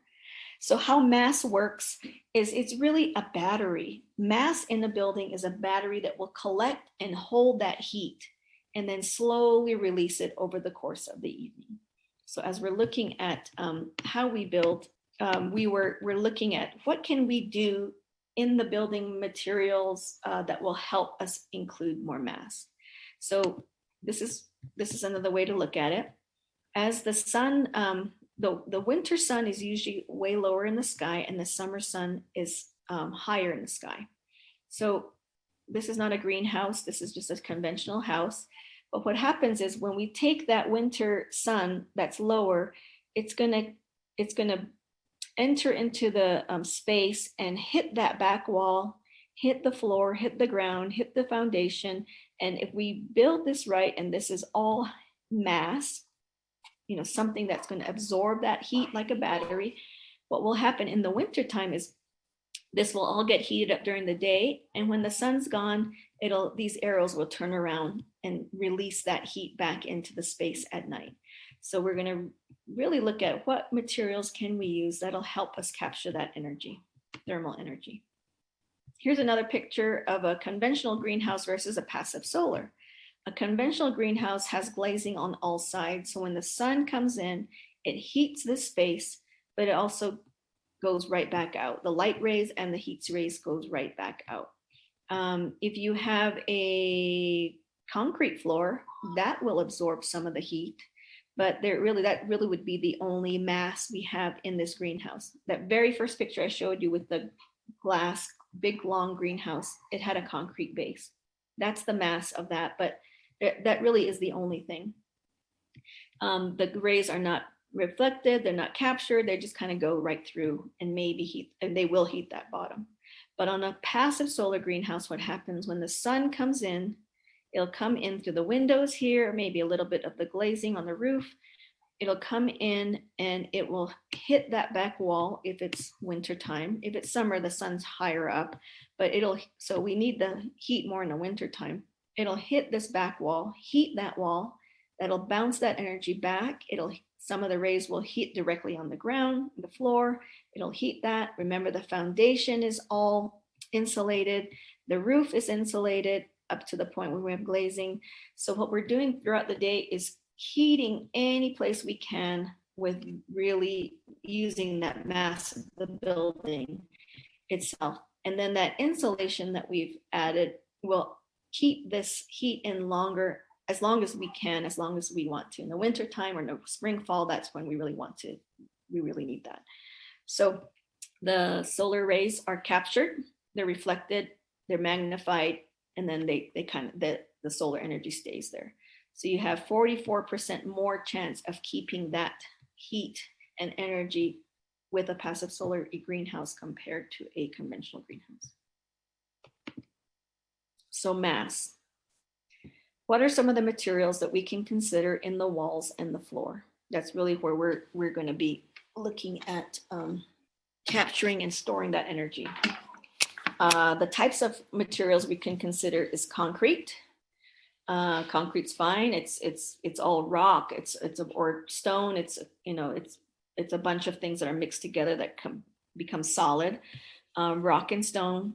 So how mass works is it's really a battery. Mass in a building is a battery that will collect and hold that heat and then slowly release it over the course of the evening. So as we're looking at how we build, we're looking at what can we do in the building materials that will help us include more mass. So this is another way to look at it. As the sun, the winter sun is usually way lower in the sky and the summer sun is higher in the sky. So this is not a greenhouse, this is just a conventional house. But what happens is when we take that winter sun that's lower, it's gonna enter into the space and hit that back wall, hit the floor, hit the ground, hit the foundation. And if we build this right, and this is all mass, something that's going to absorb that heat like a battery, what will happen in the wintertime is this will all get heated up during the day. And when the sun's gone, these arrows will turn around and release that heat back into the space at night. So we're going to really look at what materials can we use that'll help us capture that energy, thermal energy. Here's another picture of a conventional greenhouse versus a passive solar. A conventional greenhouse has glazing on all sides. So when the sun comes in, it heats the space, but it also goes right back out. The light rays and the heat rays goes right back out. If you have a concrete floor, that will absorb some of the heat, but that really would be the only mass we have in this greenhouse. That very first picture I showed you with the glass, big long greenhouse, it had a concrete base. That's the mass of that, but that really is the only thing. The rays are not reflected, they're not captured, they just kind of go right through and maybe heat, and they will heat that bottom. But on a passive solar greenhouse, what happens when the sun comes in, it'll come in through the windows here, maybe a little bit of the glazing on the roof. It'll come in and it will hit that back wall if it's winter time. If it's summer, the sun's higher up, but so we need the heat more in the winter time. It'll hit this back wall, heat that wall, that'll bounce that energy back. Some of the rays will heat directly on the ground, the floor. It'll heat that. Remember, the foundation is all insulated. The roof is insulated up to the point where we have glazing. So what we're doing throughout the day is heating any place we can with really using that mass of the building itself. And then that insulation that we've added will keep this heat in longer, as long as we can, as long as we want to. In the winter time or no spring, fall, that's when we really need that. So the solar rays are captured, they're reflected, they're magnified, and then the solar energy stays there. So you have 44% more chance of keeping that heat and energy with a passive solar greenhouse compared to a conventional greenhouse. So mass. What are some of the materials that we can consider in the walls and the floor? That's really where we're going to be looking at capturing and storing that energy. The types of materials we can consider is concrete. Concrete's fine. It's all rock. Or stone. It's a bunch of things that are mixed together that become solid. Rock and stone.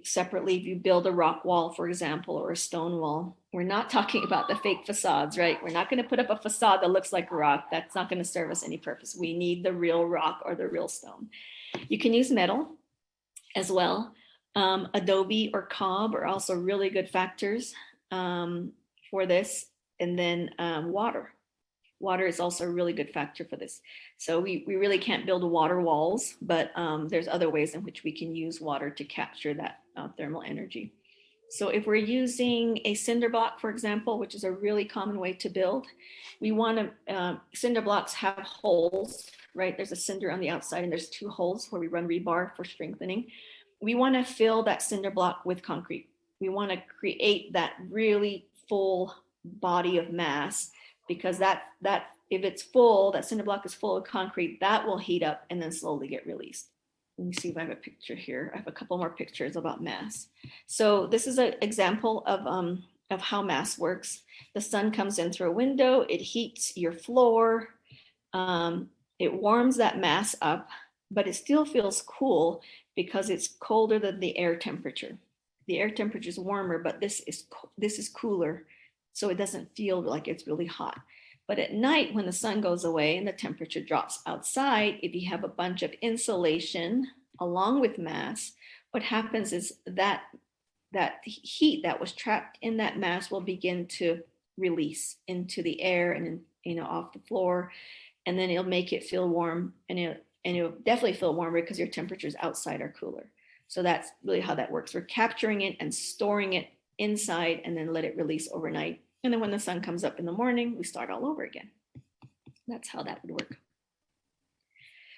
Separately, if you build a rock wall, for example, or a stone wall, we're not talking about the fake facades, right? We're not going to put up a facade that looks like rock. That's not going to serve us any purpose. We need the real rock or the real stone. You can use metal as well. Adobe or cob are also really good factors for this. And then water. Water is also a really good factor for this. So we really can't build water walls, but there's other ways in which we can use water to capture that thermal energy. So if we're using a cinder block, for example, which is a really common way to build, we want to, cinder blocks have holes, right? There's a cinder on the outside and there's 2 holes where we run rebar for strengthening. We want to fill that cinder block with concrete. We want to create that really full body of mass, because that if it's full, that cinder block is full of concrete, that will heat up and then slowly get released. Let me see if I have a picture here. I have a couple more pictures about mass. So this is an example of how mass works. The sun comes in through a window, it heats your floor, it warms that mass up, but it still feels cool because it's colder than the air temperature. The air temperature is warmer, but this is cooler, so it doesn't feel like it's really hot. But at night, when the sun goes away and the temperature drops outside, if you have a bunch of insulation along with mass, what happens is that heat that was trapped in that mass will begin to release into the air and off the floor, and then it'll make it feel warm, and it'll definitely feel warmer because your temperatures outside are cooler. So that's really how that works. We're capturing it and storing it inside and then let it release overnight. And then when the sun comes up in the morning, we start all over again. That's how that would work.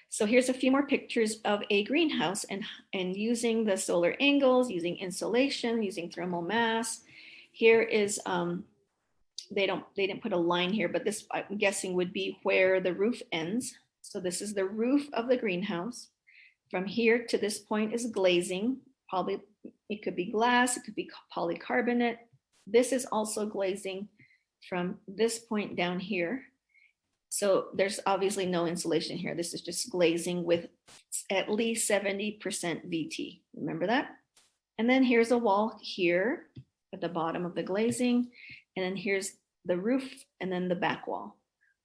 So here's a few more pictures of a greenhouse and using the solar angles, using insulation, using thermal mass. Here is, they didn't put a line here, but this I'm guessing would be where the roof ends. So this is the roof of the greenhouse. From here to this point is glazing. Probably it could be glass, it could be polycarbonate. This is also glazing from this point down here. So there's obviously no insulation here. This is just glazing with at least 70% VT. Remember that? And then here's a wall here at the bottom of the glazing. And then here's the roof and then the back wall.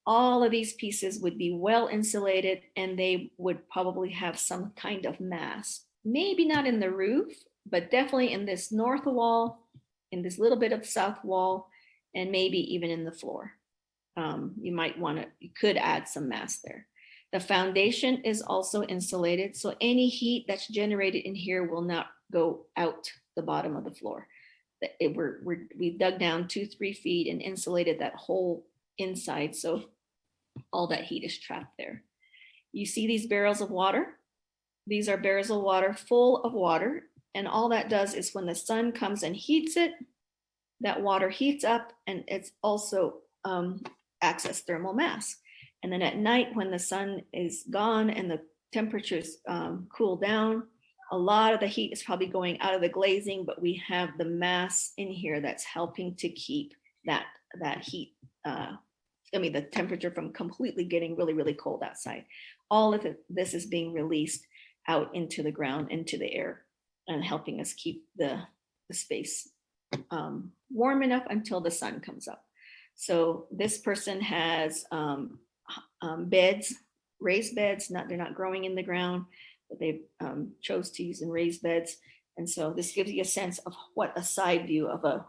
All of these pieces would be well insulated and they would probably have some kind of mass. Maybe not in the roof, but definitely in this north wall, in this little bit of south wall, and maybe even in the floor. You could add some mass there. The foundation is also insulated, so any heat that's generated in here will not go out the bottom of the floor. We dug down 2-3 feet and insulated that whole inside, so all that heat is trapped there. You see these barrels of water? These are barrels of water full of water, and all that does is when the sun comes and heats it, that water heats up, and it's also acts as thermal mass. And then at night, when the sun is gone and the temperatures cool down, a lot of the heat is probably going out of the glazing, but we have the mass in here that's helping to keep that heat, the temperature from completely getting really, really cold outside. All of this is being released out into the ground, into the air, and helping us keep the space warm enough until the sun comes up. So this person has beds, raised beds. They're not growing in the ground, but they chose to use in raised beds. And so this gives you a sense of what a side view of a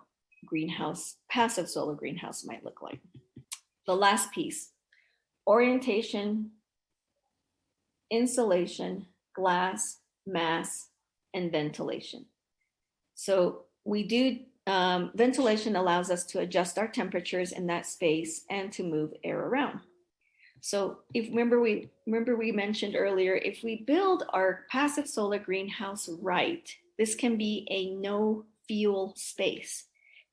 greenhouse, passive solar greenhouse, might look like. The last piece: orientation, insulation, glass, mass, and ventilation. So we do ventilation allows us to adjust our temperatures in that space and to move air around. So remember we mentioned earlier, if we build our passive solar greenhouse right, this can be a no fuel space,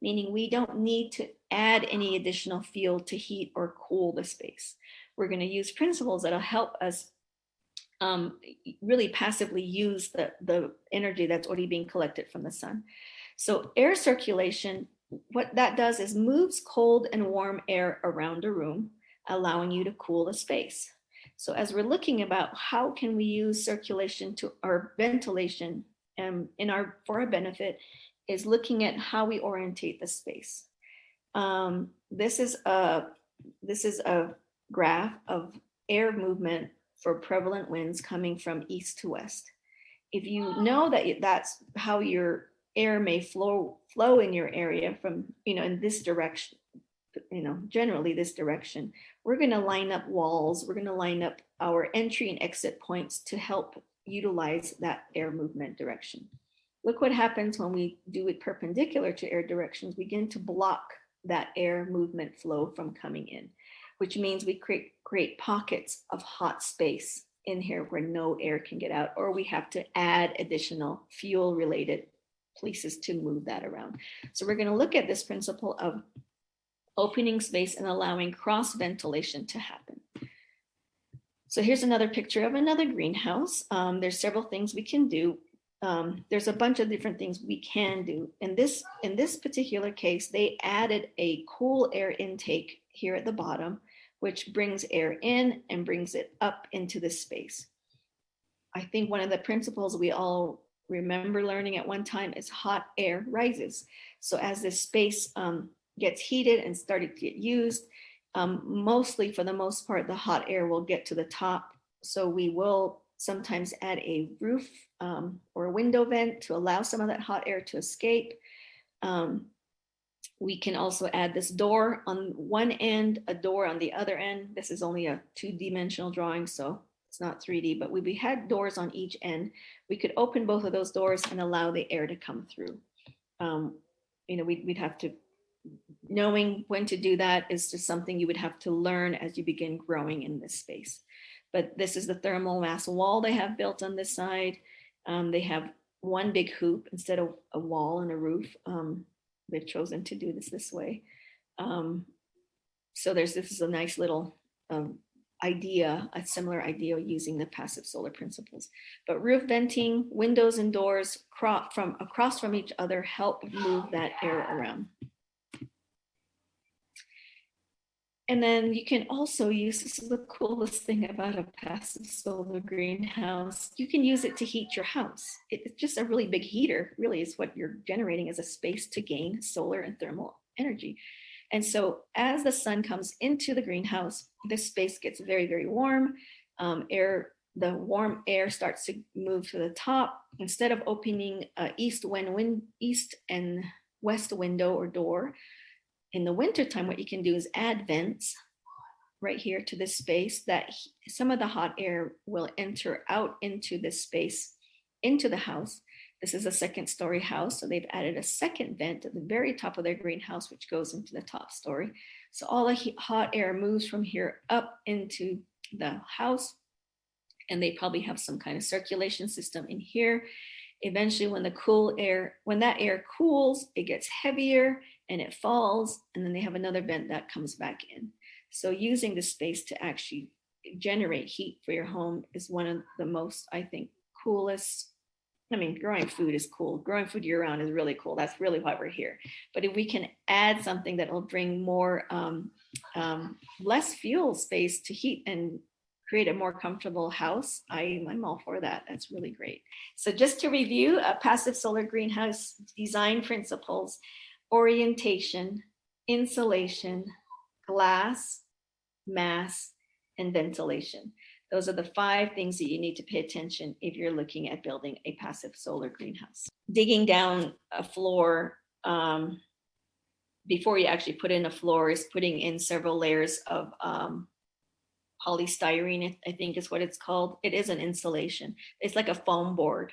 meaning we don't need to add any additional fuel to heat or cool the space. We're going to use principles that'll help us really passively use the energy that's already being collected from the sun. So air circulation, what that does is moves cold and warm air around a room, allowing you to cool the space. So as we're looking about how can we use circulation to our ventilation for our benefit, is looking at how we orientate the space. This is a graph of air movement for prevalent winds coming from east to west. If you know that that's how your air may flow in your area from, in this direction, generally this direction, we're going to line up walls. We're going to line up our entry and exit points to help utilize that air movement direction. Look what happens when we do it perpendicular to air directions. We begin to block that air movement flow from coming in, which means we create pockets of hot space in here where no air can get out, or we have to add additional fuel related places to move that around. So we're going to look at this principle of opening space and allowing cross ventilation to happen. So here's another picture of another greenhouse. There's several things we can do. There's a bunch of different things we can do. In this particular case, they added a cool air intake here at the bottom, which brings air in and brings it up into this space. I think one of the principles we all remember learning at one time is hot air rises. So as this space gets heated and started to get used, mostly for the most part, the hot air will get to the top. So we will sometimes add a roof or a window vent to allow some of that hot air to escape. We can also add this door on one end, a door on the other end. This is only a 2-dimensional drawing, so it's not 3D, but we had doors on each end. We could open both of those doors and allow the air to come through. We'd have to, knowing when to do that is just something you would have to learn as you begin growing in this space. But this is the thermal mass wall they have built on this side. They have one big hoop instead of a wall and a roof. They've chosen to do this way. So this is a nice little idea, a similar idea using the passive solar principles. But roof venting, windows and doors across from each other help move that air around. And then you can also use, this is the coolest thing about a passive solar greenhouse, you can use it to heat your house. It's just a really big heater, really is what you're generating as a space to gain solar and thermal energy. And so as the sun comes into the greenhouse, this space gets very, very warm. Air the warm air starts to move to the top. Instead of opening east and west window or door, in the wintertime, what you can do is add vents right here to this space that some of the hot air will enter out into this space, into the house. This is a second-story house, so they've added a second vent at the very top of their greenhouse, which goes into the top story. So all the hot air moves from here up into the house, and they probably have some kind of circulation system in here. Eventually, when that air cools, it gets heavier and it falls, and then they have another vent that comes back in. So using the space to actually generate heat for your home is one of the most, I think, coolest. I mean, growing food is cool. Growing food year round is really cool. That's really why we're here. But if we can add something that will bring more, less fuel space to heat and create a more comfortable house, I'm all for that. That's really great. So just to review, passive solar greenhouse design principles: orientation, insulation, glass, mass, and ventilation. Those are the 5 things that you need to pay attention if you're looking at building a passive solar greenhouse. Digging down a floor before you actually put in a floor is putting in several layers of polystyrene, I think is what it's called. It is an insulation. It's like a foam board.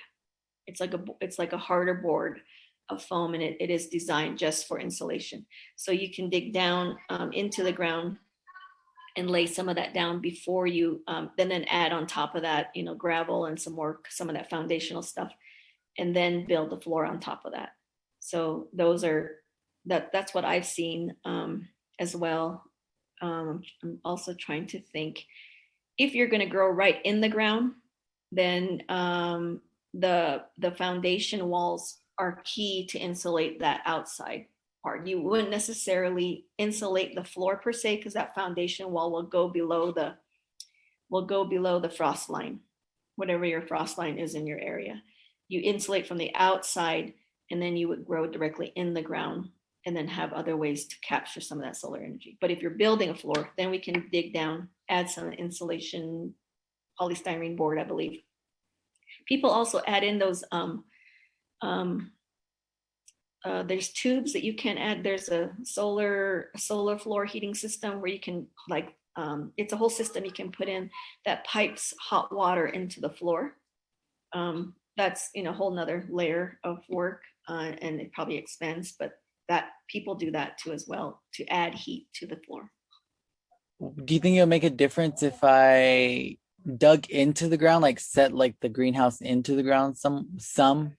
It's like a harder board of foam, and it is designed just for insulation. So you can dig down into the ground and lay some of that down before you then add on top of that, gravel and some of that foundational stuff, and then build the floor on top of that. So that's what I've seen as well. I'm also trying to think, if you're going to grow right in the ground, then the foundation walls are key to insulate that outside part. You wouldn't necessarily insulate the floor per se, because that foundation wall will go below the frost line, whatever your frost line is in your area. You insulate from the outside, and then you would grow directly in the ground, and then have other ways to capture some of that solar energy. But if you're building a floor, then we can dig down, add some insulation, polystyrene board, I believe. People also add in those there's tubes that you can add. There's a solar floor heating system where you can, it's a whole system you can put in that pipes hot water into the floor. That's a whole nother layer of work, and it probably expense, but that people do that too as well, to add heat to the floor. Do you think it'll make a difference if I dug into the ground, set the greenhouse into the ground some?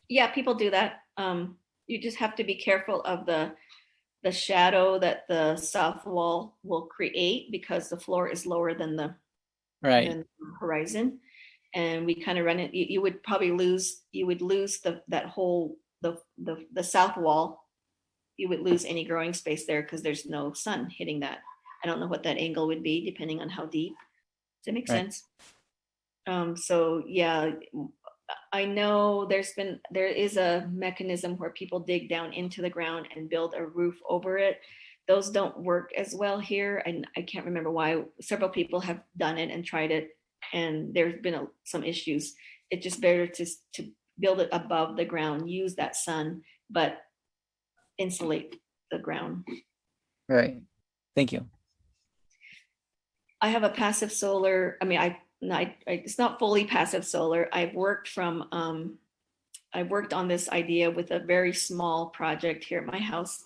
Yeah, people do that. You just have to be careful of the shadow that the south wall will create, because the floor is lower than the horizon, and we kind of run it. You would probably lose that whole the south wall. You would lose any growing space there because there's no sun hitting that. I don't know what that angle would be depending on how deep. Does it make sense? So yeah, I know there is a mechanism where people dig down into the ground and build a roof over it. Those don't work as well here, and I can't remember why. Several people have done it and tried it, and there's been some issues. It's just better to build it above the ground, use that sun, but insulate the ground. Right. Thank you. I have a passive solar. I mean, it's not fully passive solar. I've worked on this idea with a very small project here at my house,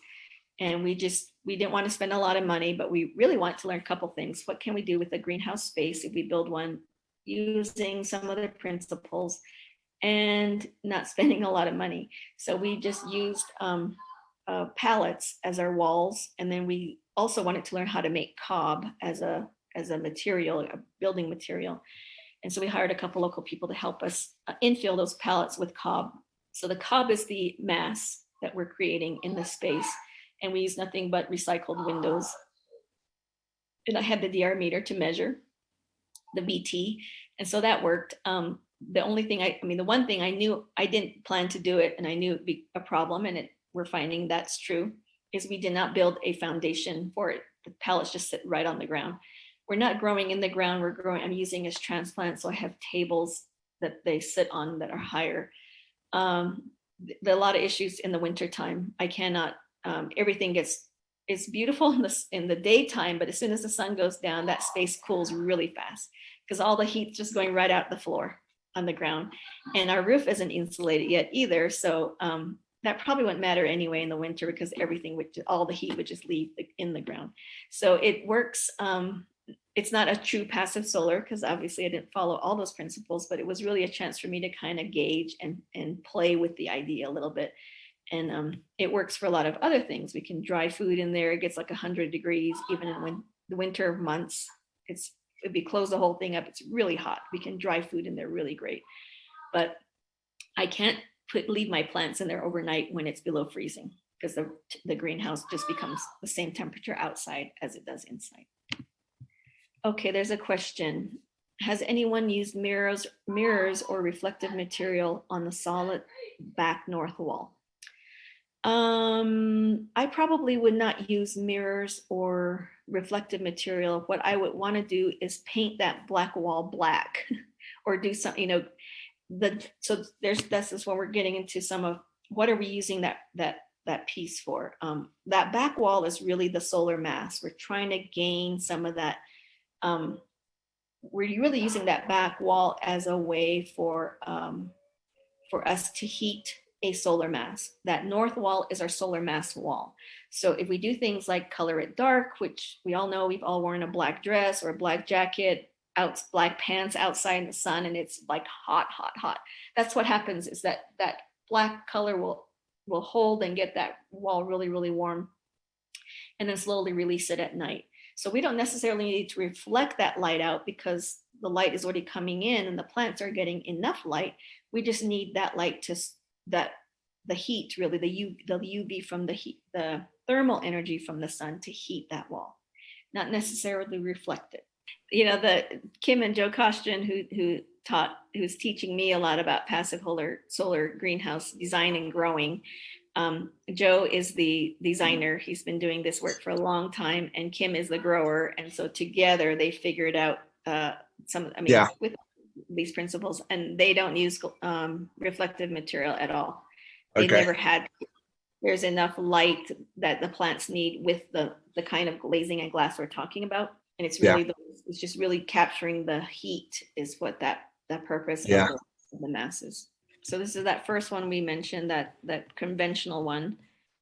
and we didn't want to spend a lot of money, but we really want to learn a couple things. What can we do with a greenhouse space if we build one using some of the principles and not spending a lot of money? So we just used pallets as our walls, and then we also wanted to learn how to make cob as a material, a building material. And so we hired a couple local people to help us infill those pallets with cob. So the cob is the mass that we're creating in the space, and we use nothing but recycled windows. And I had the DR meter to measure the VT, and so that worked. The only thing the one thing I knew, I didn't plan to do it, and I knew it'd be a problem, and we're finding that's true, is we did not build a foundation for it. The pallets just sit right on the ground. we're not growing in the ground. I'm using as transplants. So I have tables that they sit on that are higher. There are a lot of issues in the wintertime. I cannot, everything it's beautiful in the daytime, but as soon as the sun goes down, that space cools really fast because all the heat's just going right out the floor on the ground. And our roof isn't insulated yet either. So that probably wouldn't matter anyway in the winter because all the heat would just leave in the ground. So it works. It's not a true passive solar because obviously I didn't follow all those principles, but it was really a chance for me to kind of gauge and play with the idea a little bit. And it works for a lot of other things. We can dry food in there. It gets like 100 degrees, even in the winter months. If we close the whole thing up, it's really hot. We can dry food in there really great. But I can't leave my plants in there overnight when it's below freezing because the greenhouse just becomes the same temperature outside as it does inside. Okay, there's a question. Has anyone used mirrors or reflective material on the solid back north wall? I probably would not use mirrors or reflective material. What I would want to do is paint that black wall black or do something, so this is when we're getting into some of what are we using that piece for. That back wall is really the solar mass. We're trying to gain some of that. We're really using that back wall as a way for us to heat a solar mass. That north wall is our solar mass wall. So if we do things like color it dark, which we all know, we've all worn a black dress or a black jacket, black pants outside in the sun, and it's like hot. That's what happens is that black color will hold and get that wall really, really warm and then slowly release it at night. So we don't necessarily need to reflect that light out because the light is already coming in and the plants are getting enough light. We just need that light the heat, really, the UV from the heat, the thermal energy from the sun to heat that wall, not necessarily reflect it. The Kim and Joe Kostian who's teaching me a lot about passive solar greenhouse design and growing. Joe is the designer. He's been doing this work for a long time, and Kim is the grower. And so together they figured out with these principles, and they don't use reflective material at all. They never had. There's enough light that the plants need with the kind of glazing and glass we're talking about. And it's really it's just really capturing the heat is what that purpose of the masses. So this is that first one we mentioned, that conventional one.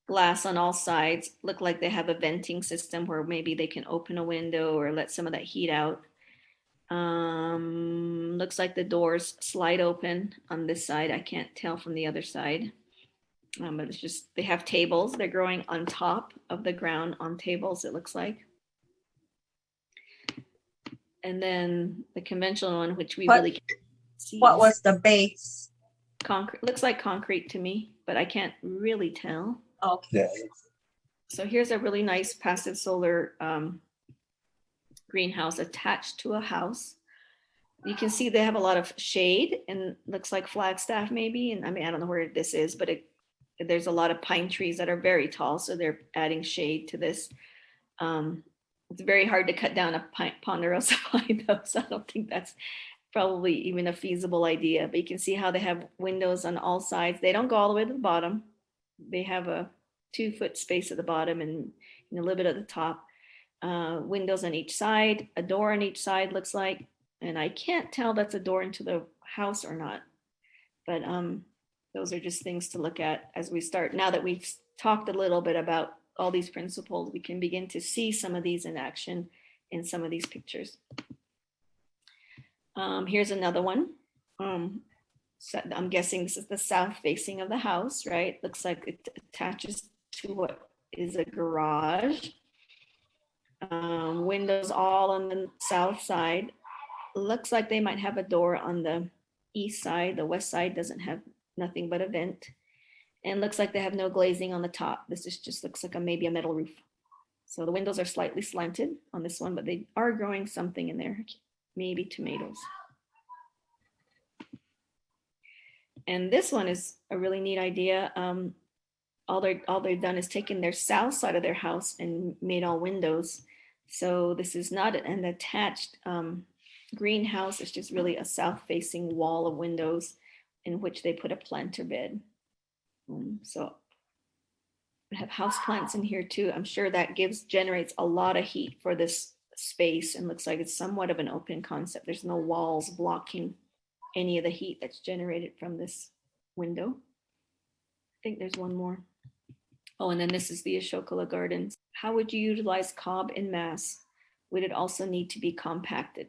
Glass on all sides, look like they have a venting system where maybe they can open a window or let some of that heat out. Looks like the doors slide open on this side. I can't tell from the other side. But it's just, they have tables. They're growing on top of the ground on tables, it looks like. And then the conventional one, which we really can't see. What was the base? Concrete. Looks like concrete to me, but I can't really tell. Okay. Yeah. So here's a really nice passive solar greenhouse attached to a house. You can see they have a lot of shade and looks like Flagstaff maybe. And I don't know where this is, but there's a lot of pine trees that are very tall. So they're adding shade to this. It's very hard to cut down a ponderosa pine though. So I don't think that's probably even a feasible idea, but you can see how they have windows on all sides. They don't go all the way to the bottom. They have a 2-foot space at the bottom and a little bit at the top. Windows on each side, a door on each side looks like, and I can't tell that's a door into the house or not, but those are just things to look at as we start. Now that we've talked a little bit about all these principles, we can begin to see some of these in action in some of these pictures. Here's another one. So I'm guessing this is the south facing of the house, right? Looks like it attaches to what is a garage. Windows all on the south side. Looks like they might have a door on the east side. The west side doesn't have nothing but a vent. And looks like they have no glazing on the top. This just looks like maybe a metal roof. So the windows are slightly slanted on this one, but they are growing something in there, maybe tomatoes. And this one is a really neat idea. All they've done is taken their south side of their house and made all windows. So this is not an attached greenhouse. It's just really a south-facing wall of windows in which they put a planter bed. So I have house plants in here too. I'm sure that generates a lot of heat for this space, and looks like it's somewhat of an open concept. There's no walls blocking any of the heat that's generated from this window. I think there's one more. Oh, and then this is the Ashoka Gardens. How would you utilize cob in mass? Would it also need to be compacted?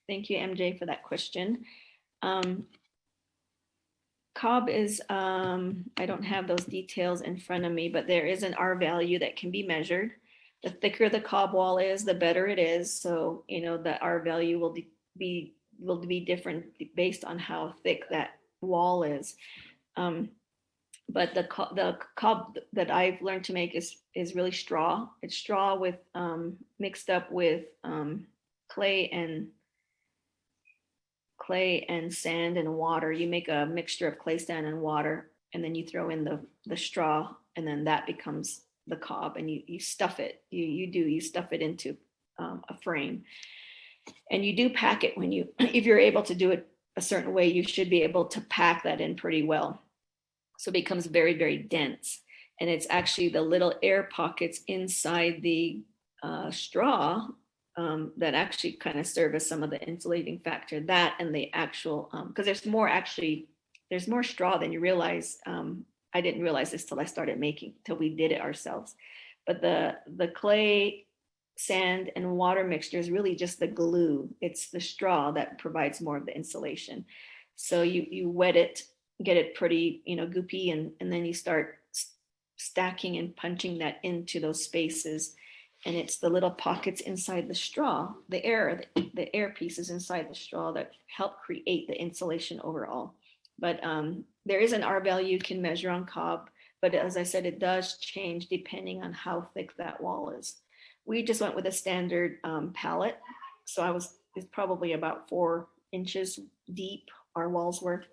Thank you, MJ, for that question. Cob is, I don't have those details in front of me, but there is an R value that can be measured. The thicker the cob wall is, the better it is. So, you know, the R value will be different based on how thick that wall is. But the cob that I've learned to make is really straw. It's straw with mixed up with clay and sand and water. You make a mixture of clay, sand, and water, and then you throw in the straw, and then that becomes the cob, and you stuff it. You stuff it into a frame, and you do pack it when you, if you're able to do it a certain way, you should be able to pack that in pretty well. So it becomes very, very dense. And it's actually the little air pockets inside the straw that actually kind of serve as some of the insulating factor. That and the actual, because there's more straw than you realize. I didn't realize this till we did it ourselves. But the clay, sand, and water mixture is really just the glue. It's the straw that provides more of the insulation. So you wet it, get it pretty, goopy, and then you start stacking and punching that into those spaces. And it's the little pockets inside the straw, the air pieces inside the straw that help create the insulation overall. But there is an R value you can measure on cob, but as I said, it does change depending on how thick that wall is. We just went with a standard pallet, so it's probably about 4 inches deep. Our walls were.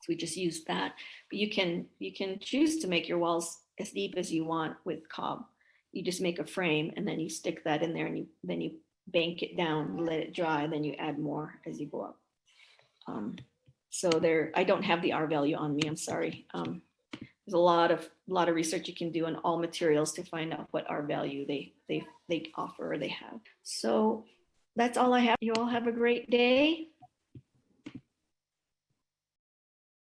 So we just used that. But you can choose to make your walls as deep as you want with cob. You just make a frame, and then you stick that in there, and then you bank it down, let it dry, then you add more as you go up. So I don't have the R value on me. I'm sorry. There's a lot of research you can do on all materials to find out what R value they offer or they have. So that's all I have. You all have a great day.